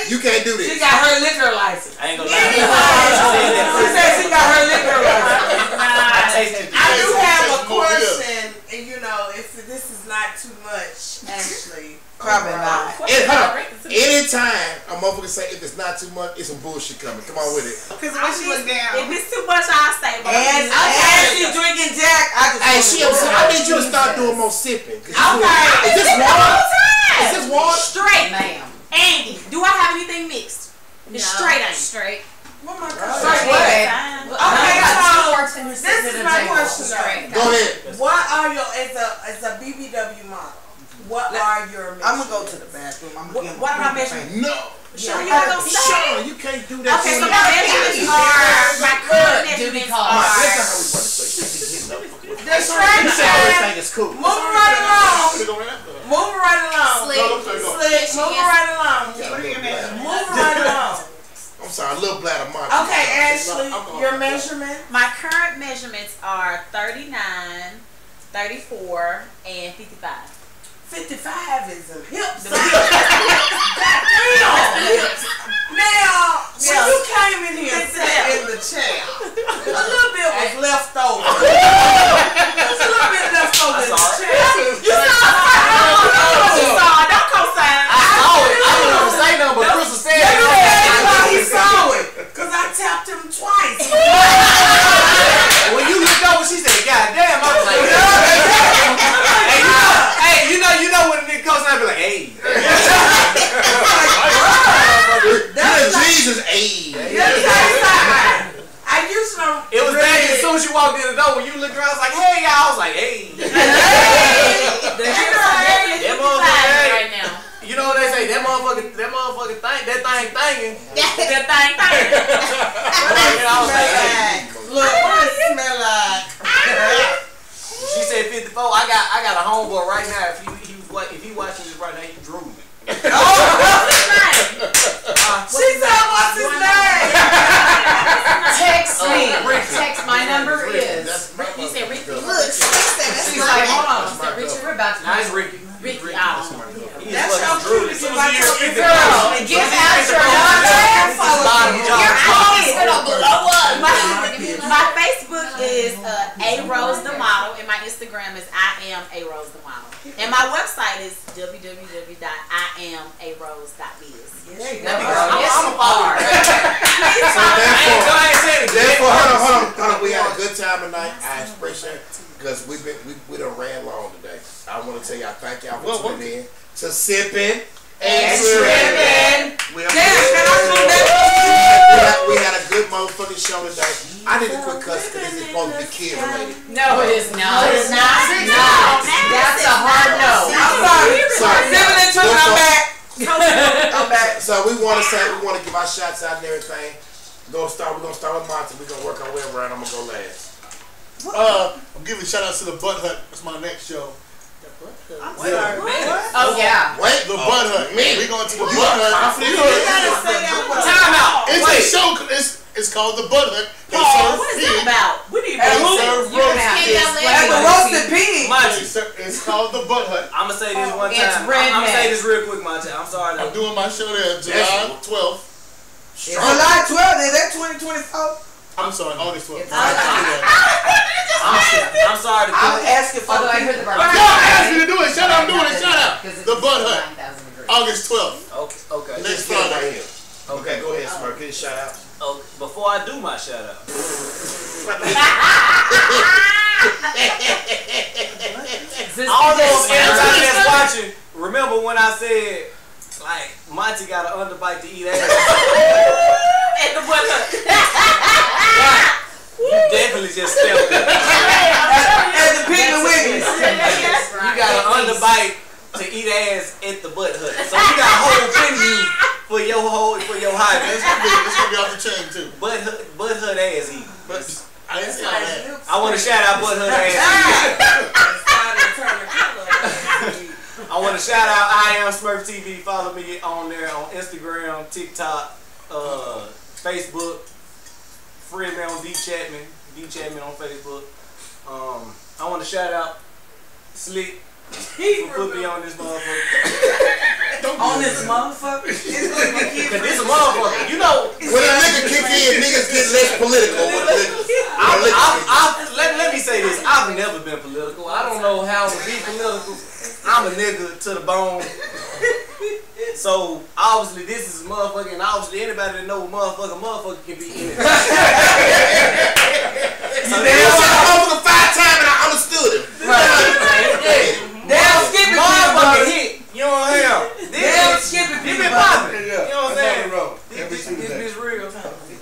you can't do She this. got her liquor license. I ain't gonna She lie. said she got her liquor license. I tasted I do it. have a question, and you know, if this is not too much, actually. Probably not. Anytime a motherfucker say if it's not too much, it's some bullshit coming. Come on with it. Because when she was down. If it's too much, I'll say. As she drinking Jack, I just Hey, she I need you to start doing more sipping. Okay. Is this water? Is this water? Straight, ma'am. Andy, do I have anything mixed? It's straight, ain't it? Straight. What my Straight. question? Okay, so this is my question. Go ahead. What are your as a BBW model? What are your measurements? I'm gonna go to the bathroom. I'm gonna What are my measurements? No. Sure, you gotta go Sean, you can't do that. Okay, so my measurements are my current measurements are. You say everything is cool. Moving right along. Moving right along. Slick. Slick. Moving right along. Moving right along. I'm sorry, a little bladder mark. Okay, Ashley, your measurement? My current measurements are 39, 34, and 55. 55 is a hip. The Now, when you came in here and sat in the chair, a little bit was left over. There's a little bit left over in the chair. You saw it. Don't co-sign. I saw it. I didn't want to say nothing, but Chris was saying it. That's why he saw it. Because I tapped him twice. When you looked over, she said, "God damn!" I was like, "Hey, you know when a nigga comes out, be like, hey." Jesus, hey. I used to. It was bad as soon as you walked in the door, when you looked around, I was like, hey, y'all. I was like, hey. That motherfucker right now. You know what they say? That motherfucker thing, that thing thinking. That thing thinking. I was like, hey. Look, what it smell like? She said 54. I got a homeboy right now. If he watching this right now, he drew me. She said, what's his name? Text me. Text my number is. You said Ricky. Look, she's like, hold on. Richard, we're about to. Nice Ricky. Ricky. That's how Drew. cute to give out your Girl, give out your number. My Facebook is A Rose the Model, and my Instagram is I am A Rose the Model, and my website is www.iamarose.biz. There you go. I'm a follower. Therefore, hold on. We had a good time tonight. I appreciate it because we done ran long today. I want to tell y'all thank y'all for tuning in to Sippin Trippin. We had a good motherfucking show today. I need to quit cussing because this is supposed to be kid related. No, it is not. It's not. No. That's a hard no. I'm sorry. Sippin Trippin, I'm back. I'm back. So we want to give our shots out and everything. We're gonna start with Monty. We're gonna work our way around. I'm gonna go last. I'm giving shout outs to the Butt Hut. That's my next show. I'm sorry. Oh yeah. Wait, the Butt Hut. We going to the Butt Hut. Time out. It's a show. It's called the Butt Hut. What is that about? We need to serve roasted pig. It's called the Butt Hut. I'm gonna say this one time. It's redneck. I'm gonna say this real quick, Monty. I'm sorry. I'm doing my show there July 12th. July 12th, is that 2024? I'm sorry, August 12th. I'm sorry to I'm asking for I heard the Y'all asked me to do it. Shout out, I'm doing it. Shout out. The Butt Hut. August 12th. Okay. Next Friday. Okay, go ahead, Smurf. Get a shout out. Oh, before I do my shout out. All those everybody that's watching, remember when I said like Monty got an underbite to eat ass? at the Butt Hut. You definitely just stepped it. As the Piggly Wigglies. You got an underbite to eat ass at the Butt Hut. So you got a whole menu for your hobby. It's gonna be off the chain too. Butt Hut ass eating. I didn't say that. I want to shout out Butt Hut ass eating. I want to shout out I Am Smurf TV. Follow me on there on Instagram, TikTok, Facebook. Friend me on D Chapman on Facebook. I want to shout out Slick for put me on this motherfucker. On this motherfucker? Cause this a motherfucker. You know when a nigga kick in, niggas get less political. Let me say this. I've never been political. I don't know how to be political. I'm a nigga to the bone. So obviously this is a motherfucker, and obviously anybody that know motherfucker can be in it. So they motherfucker 5 times and I understood him. Damn Skippy motherfucker hit. You know what I'm saying? Damn Skippy been popping. You know what I'm saying? This bitch real.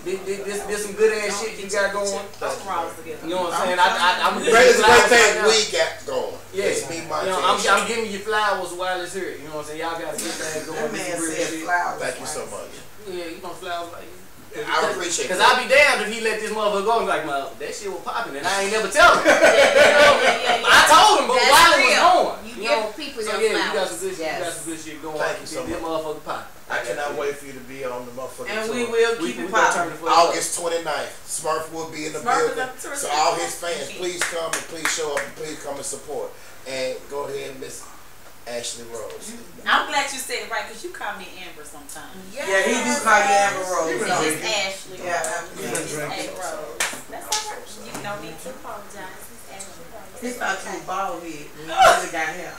This some good ass shit you got going. You know what I'm saying? I'm greatest great thing we got going. Yeah, it's me, my I'm giving you flowers while it's here. You know what I'm saying? Y'all got a good thing going. That man said flowers. Thank you so much. Yeah, you know flowers like I appreciate it. Cause I'll be damned if he let this motherfucker go and be like, that shit was popping and I ain't never tell him. I told him, but while it was going. You give people so your yeah, flowers. you got some good shit going. Thank you so much. This motherfucker popping. I cannot wait for you to be on the motherfucking And tour. we will keep it popping. August 29th. Smurf will be in the building. So all his fans, please come and please show up and please come and support. And go ahead, Miss Ashley Rose. I'm glad you said it right because you call me Amber sometimes. Yeah, he do call you Amber Rose. It's Ashley. Yeah, It's A Rose. That's all right. You don't need to apologize. It's Ashley Rose. He thought you were bald head. You really got hair.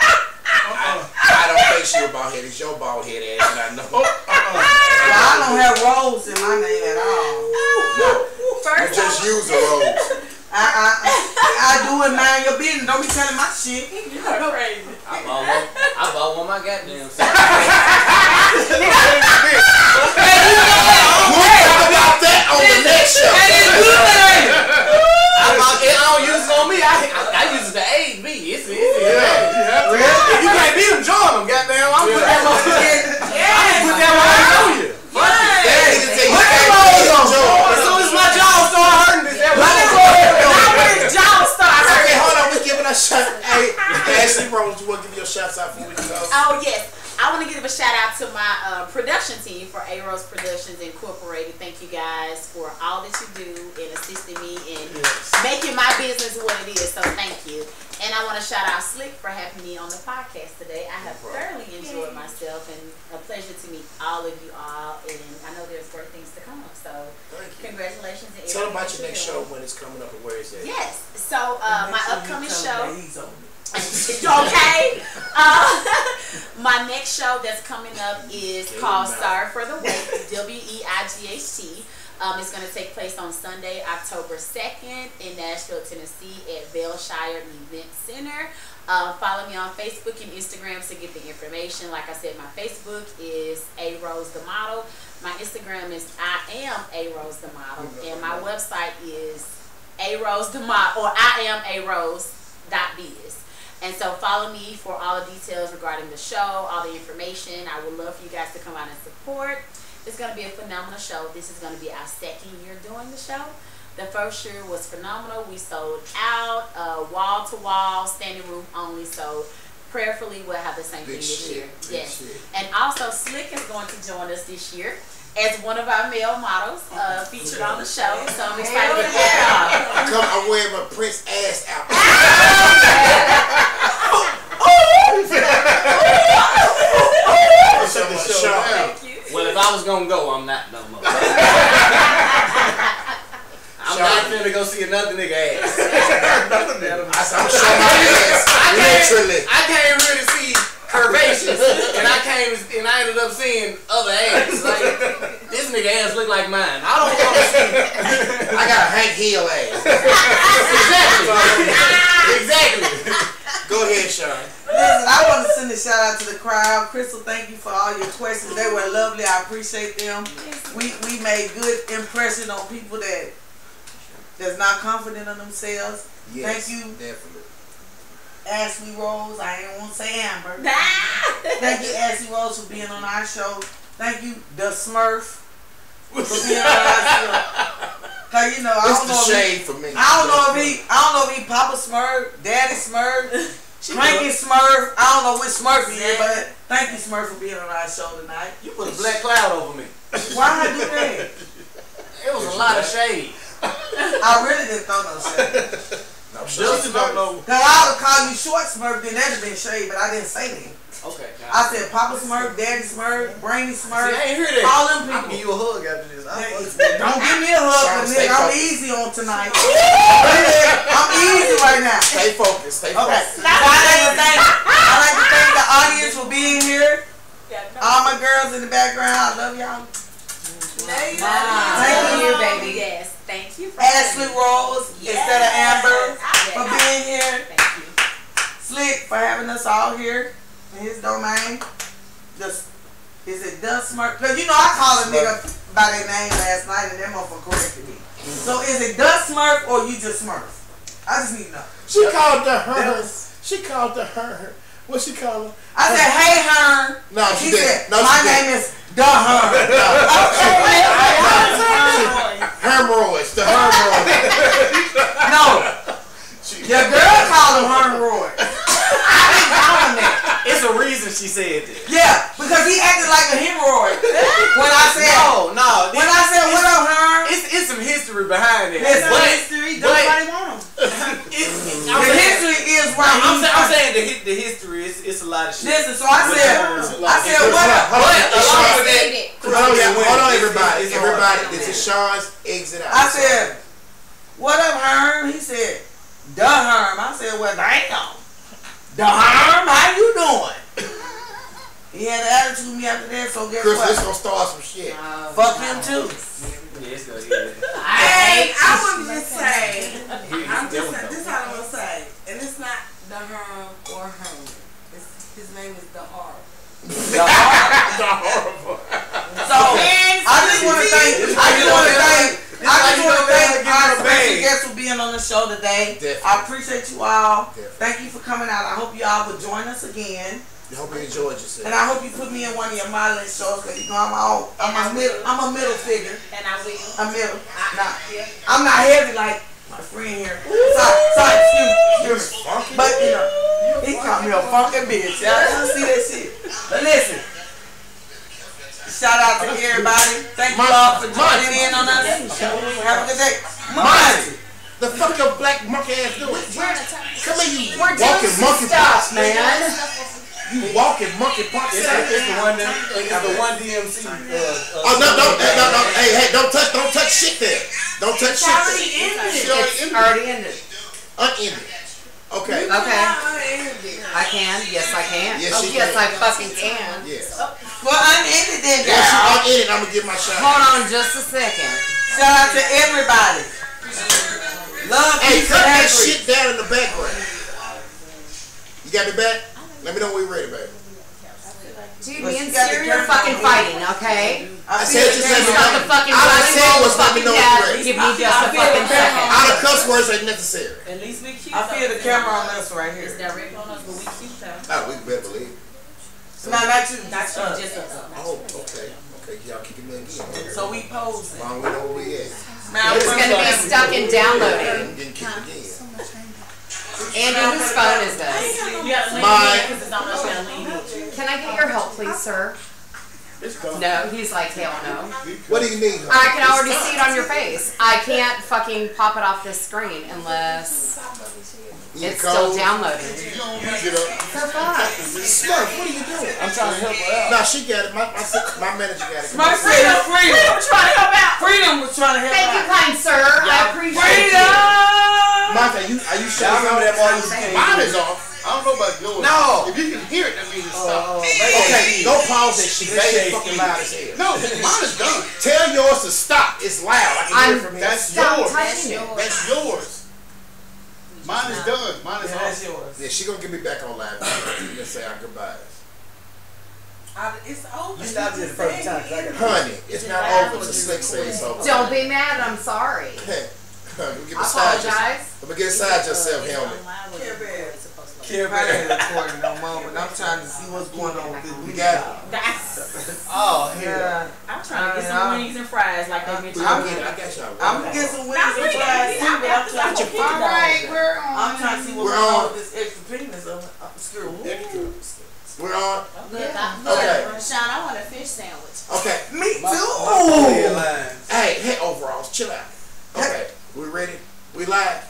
I don't think she a bald head. It's your bald head ass, and I know. Well, I don't have Rose in my name at all. No, you just use a Rose. I do it, mind your business. Don't be telling my shit. You're crazy. I bought one my goddamn self. We'll talk about that on the next show. my business is what it is. So thank you. And I want to shout out Slick for having me on the podcast today. I have thoroughly enjoyed myself, and a pleasure to meet all of you all. And I know there's great things to come. So congratulations. Tell them about your next show when it's coming up and where it's at. Yes. So my upcoming show. Okay. My next show that's coming up is called Sorry for the Wait, WEIGHT. It's going to take place on Sunday, October 2nd in Nashville, Tennessee at Bellshire Event Center. Follow me on Facebook and Instagram to get the information. Like I said, my Facebook is A Rose the Model. My Instagram is I am A Rose the Model. And my website is A Rose the Model, or IamARose.biz. And so follow me for all the details regarding the show, all the information. I would love for you guys to come out and support. It's going to be a phenomenal show. This is going to be our second year doing the show. The first year was phenomenal. We sold out, wall to wall, standing room only. So prayerfully we'll have the same thing this year. Yes. And also Slick is going to join us this year as one of our male models featured on the show. So I'm excited to have him. I'm wearing my Prince ass out. Well, if I was gonna go, I'm not no more. I'm not finna go see another nigga ass. I'm showing my ass. Literally. I came here to see curvaceous, and I ended up seeing other ass. Like, this nigga ass look like mine. I don't want to see. I got a Hank Hill ass. Exactly. Go ahead, Sean. Listen, I want to send a shout out to the crowd. Crystal, thank you for all your questions. They were lovely. I appreciate them. We made good impression on people that's not confident in themselves. Yes, thank you. Definitely. Ashley Rose, I ain't want to say Amber. Thank you, Ashley Rose, for being on our show. Thank you, the Smurf, for being on our show. Cause you know, I don't know if he Papa Smurf, Daddy Smurf, Cranky Smurf. I don't know which Smurf he is, but thank you, Smurf, for being on our show tonight. You put a black cloud over me. Why I do that? It was a lot of shade. I really didn't throw no shade. No, Justin don't know. Cause I would call you Short Smurf, then that'd have been shade, but I didn't say that. Okay. I said Papa Smurf, Daddy Smurf, Brainy Smurf. See, I ain't hear that. All them people. I'll give you a hug after this. Don't give me a hug, cause nigga, I'm easy on tonight. I'm easy right now. Stay focused. Stay focused. Okay. I'd like to thank the audience for being here. All my girls in the background, I love y'all. Thank you, baby. Yes, thank you. Ashley Rose instead of Amber for being here. Thank you. Slick for having us all here in his domain. Is it Dust Smurf? Because you know I called a nigga by their name last night and that motherfucker corrected me. So is it Dust Smurf or you just Smurf? I just need to know. She called the her. She called the her. What she call her? I said, hey, Hearn. No, she said, no, my name is the Hearn. Hermroids. The Hermroids. No. Your girl called him Hermroid. I didn't call him that. It's a reason she said that. Yeah, because he acted like a hemorrhoid. When I said, no. When I said, what up, Hearn? It's some history behind it. There's no history. Nobody want him. The history is why I'm saying the history it's a lot of shit. Listen, so I said, what up? Hold on, everybody. This is Sean's exit out. I said, what up, Herm? He said, the Herm. I said, well, damn. The Herm, how you doing? He had an attitude with me after that, so guess Chris, what? Chris gonna start some shit. Fuck him too. Yes, Hey, I want to just say, this is how I'm going to say, and it's not the Herm or Herm. His name is the Horrible. The Horrible. So, I just want to thank our special guests for being on the show today. Definitely. I appreciate you all. Definitely. Thank you for coming out. I hope you all will join us again. I hope you enjoyed yourself. And I hope you put me in one of your modeling shows because you know I'm a middle figure. And I will. I'm middle. I'm not heavy like my friend here. Sorry, excuse me. But you know, he called me a funky bitch. Y'all don't see that shit. But listen. Shout out to everybody. Thank you all for joining in on us. Have a good day. Monty. The fuck your black monkey ass doing? Come here, you walking monkey pox, man. You walking monkey pox. It's the one DMC. Oh no! Hey, don't touch shit there. Don't touch shit there. It's already ended. Unended. Okay. I can. Yes, I can. Yes, I fucking can. Yes. Well, unended then, girl. Yes, unended. I'm gonna give my shot. Hold on just a second. Shout out to everybody. Love, hey, peace, cut and that shit down in the background. You got me back? Let me know when we're ready, baby. Dude, me and Siri are fucking fighting, okay? I said just let me know. know. All I said was let me know when you're ready. Give me just a fucking second. All the cuss words ain't necessary. At least we cute. I feel the camera on us right here. It's direct on us, but we cute though. Oh, we better believe. No, not you. Not you, just us. Oh, okay. Okay, y'all kicking me again. So we posing. Long we know where we at. It's going to be stuck in downloading. I'm getting kicked again. Andy, whose phone is this? Mine. Can I get your help, please, sir? No, he's like, hell no. What do you need? I can already see it on your face. I can't fucking pop it off this screen unless it's still downloading. You don't want to get up. For fuck. Smurf, what are you doing? I'm trying to help her out. Nah, she got it. My manager got it. Smurf said freedom was trying to help out. Freedom was trying to help out. Thank you, kind sir. I appreciate Freedom! Martha, are you sure? I remember that morning. Mine is off. I don't know about yours. No. If you can hear it, that means it's stopped. Okay, don't pause that shit. That shit fucking loud as hell. No, mine is done. Tell yours to stop. It's loud. I can hear it from here. That's yours. That's yours. Mine is done. Mine is That's off. yours. Yeah, she gonna get me back on live. Let's say our goodbyes. It's over. You stopped at the perfect time. Honey, it's not over till Slick says it's over. Don't be mad. I'm sorry. Let me get I beside apologize. Let me get inside yourself, helmet. Care Bear recording no more, but I'm trying to see what's going on with this. We got it. Oh, yeah. I'm trying to get some wings and fries like they mentioned. I got y'all. I'm gonna get some wings and fries too, but I'm trying to get I'm trying to see what's going on with this extra penis on the screw. We're on. Good. Okay. Sean, I want a fish sandwich. Okay. Me too. Hey, overalls, chill out. Okay, we ready? We live?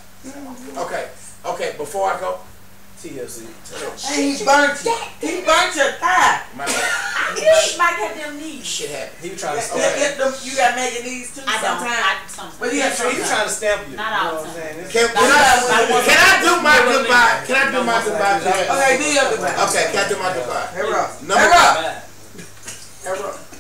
Okay, before I go, TLC. Hey, he burnt you. He burnt your thigh. My bad. He might have them knees. Shit happened. He was trying to Get them. You got to make your knees too Sometimes. But he was trying to stamp you. Not all the time. Can I do my goodbye? Can I do my goodbye? Okay, do your goodbye. Okay, can I do my goodbye? Hey, Rob.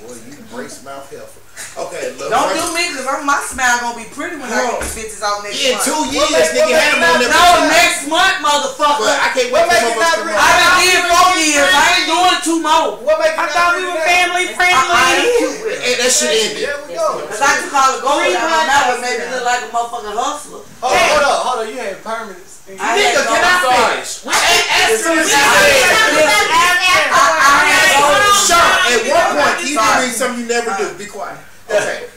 Boy, you brace mouth helper. Okay, look. Don't do me, because my smile gonna be pretty when I get these bitches out next In month. 2 years, nigga, have them on there. No, next month, motherfucker. But I can't wait for motherfuckers. I done did 4 years. I ain't doing 2 more. I thought we were family friendly. Hey, that shit ended. There we go. Cause I took all the gold out of my mouth and made me look like a motherfucking hustler. Hold on. You had permanents. Nigga, can I finish? We ain't asking this. Sean, at one point, you do me something you never do. Be quiet. Okay.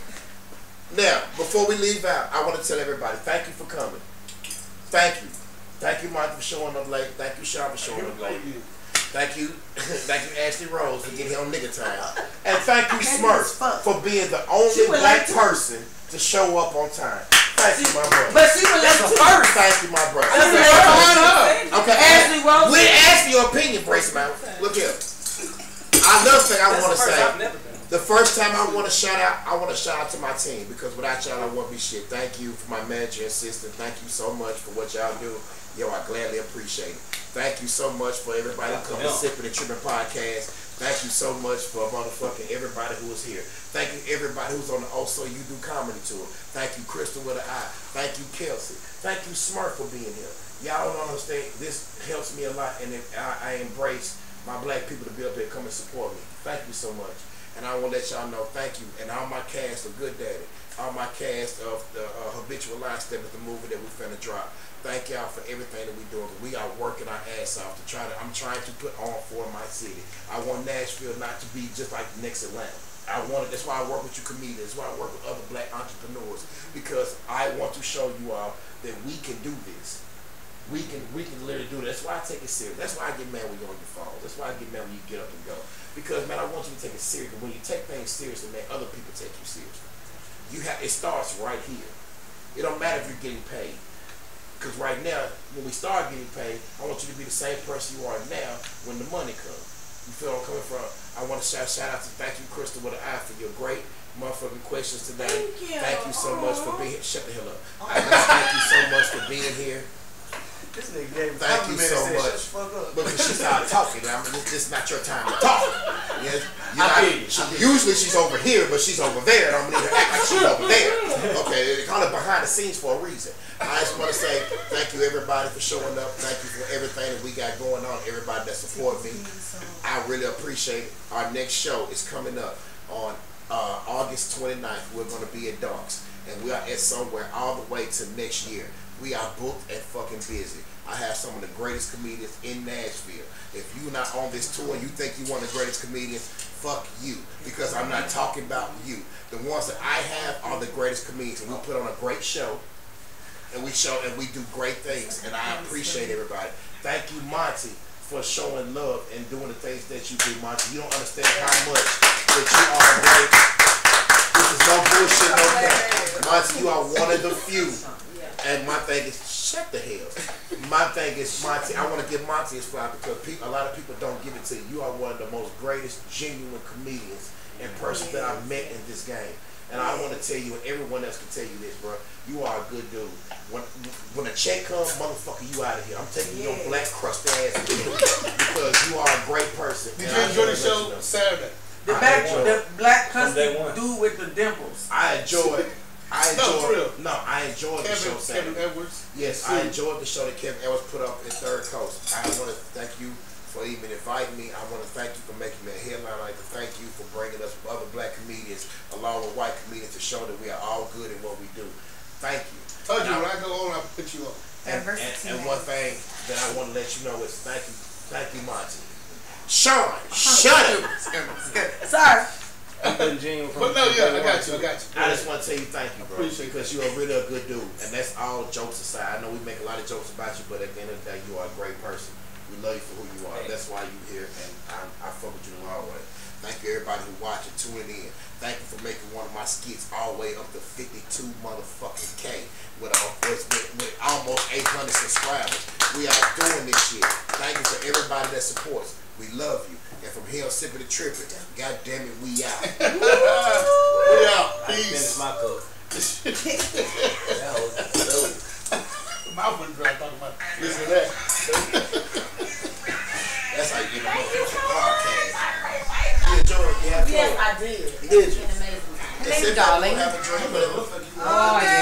Now, before we leave out, I want to tell everybody, thank you for coming. Thank you. Thank you, Mike, for showing up late. Thank you, Sean, for showing up late. Thank you, Ashley Rose, for getting here on nigga time. And thank you, Smurf, for being the only black person to show up on time. Thank you, my brother. But she was late first. Thank you, my brother. Okay, Ashley Rose. we asked your opinion, Brace Mouth. Look here. Another thing I want to say. The first time I want to shout out to my team, because without y'all I wouldn't be shit. Thank you for my manager and assistant. Thank you so much for what y'all do. Yo, I gladly appreciate it. Thank you so much for everybody who comes to Sippin Trippin podcast. Thank you so much for motherfucking everybody who is here. Thank you everybody who's on the Also You Do Comedy Tour. Thank you Crystal with an I. Thank you Kelsey. Thank you Smurf for being here. Y'all don't understand. This helps me a lot, and I embrace my black people to be up there, come and support me. Thank you so much. And I want to let y'all know, thank you. And all my cast of Good Daddy, all my cast of the Habitual Line Step at the movie that we finna drop. Thank y'all for everything that we doing. We are working our ass off to I'm trying to put on for my city. I want Nashville not to be just like the next Atlanta. That's why I work with you comedians. That's why I work with other black entrepreneurs, because I want to show you all that we can do this. We can literally do this. That's why I take it serious. That's why I get mad when you're on your phone. That's why I get mad when you get up and go. Because, man, I want you to take it seriously. When you take things seriously, man, other people take you seriously. It starts right here. It don't matter if you're getting paid. Because right now, when we start getting paid, I want you to be the same person you are now when the money comes. You feel where I'm coming from? I want to shout out to thank you, Crystal, with an eye for your great motherfucking questions today. Thank you so much for being here. Shut the hell up. Thank you so much for being here. This nigga gave thank you so much. Because she started talking. This is not your time to talk. Usually she's over here, but she's over there, and I'm gonna need her to act like she's over there. Okay, they call it behind the scenes for a reason. I just want to say thank you everybody for showing up. Thank you for everything that we got going on. Everybody that support me, I really appreciate it. Our next show is coming up on August 29th. We're gonna be at Dunks, and we are at somewhere all the way to next year. We are booked and fucking busy. I have some of the greatest comedians in Nashville. If you're not on this tour and you think you're one of the greatest comedians, fuck you. Because I'm not talking about you. The ones that I have are the greatest comedians. And we put on a great show. And we do great things. And I appreciate everybody. Thank you, Monty, for showing love and doing the things that you do, Monty. You don't understand how much that you are great. This is no bullshit, no crap. Monty, you are one of the few. And my thing is, shut the hell. My thing is, Monty, I want to give Monty his flowers because a lot of people don't give it to you. You are one of the most greatest, genuine comedians and persons that I've met in this game. And I want to tell you, and everyone else can tell you this, bro. You are a good dude. When a check comes, motherfucker, you out of here. I'm taking your black crusty ass because you are a great person. Did you enjoy the show Saturday? The black country dude with the dimples. I enjoyed the show Saturday. Kevin Edwards. Yes, I enjoyed the show that Kevin Edwards put up in Third Coast. I want to thank you for even inviting me. I want to thank you for making me a headline. I'd like to thank you for bringing us other black comedians along with white comedians to show that we are all good in what we do. Thank you. Told you, when I go on, I'll put you up. And one thing that I want to let you know is thank you, Monty. Sean, shut up. Sorry. But no, I got you. I just want to tell you thank you, bro. Because you're really a good dude. And that's all jokes aside. I know we make a lot of jokes about you, but at the end of the day, you are a great person. We love you for who you are. That's why you're here, and I fuck with you the long way. Thank you everybody who watching, tuning in. Thank you for making one of my skits all the way up to 52 motherfucking K with almost 800 subscribers. We are doing this shit. Thank you for everybody that supports. We love you. And from here, Sippin Trippin. God damn it, we out. We out. Peace. I finished my cup. That was dope. My mouth went dry talking about this and that. That's how you get a motherfucking podcast. You enjoyed it? Yes, I did. Did you? It's been amazing. Thank you, darling. Have a drink, but it looks like you Oh, yeah.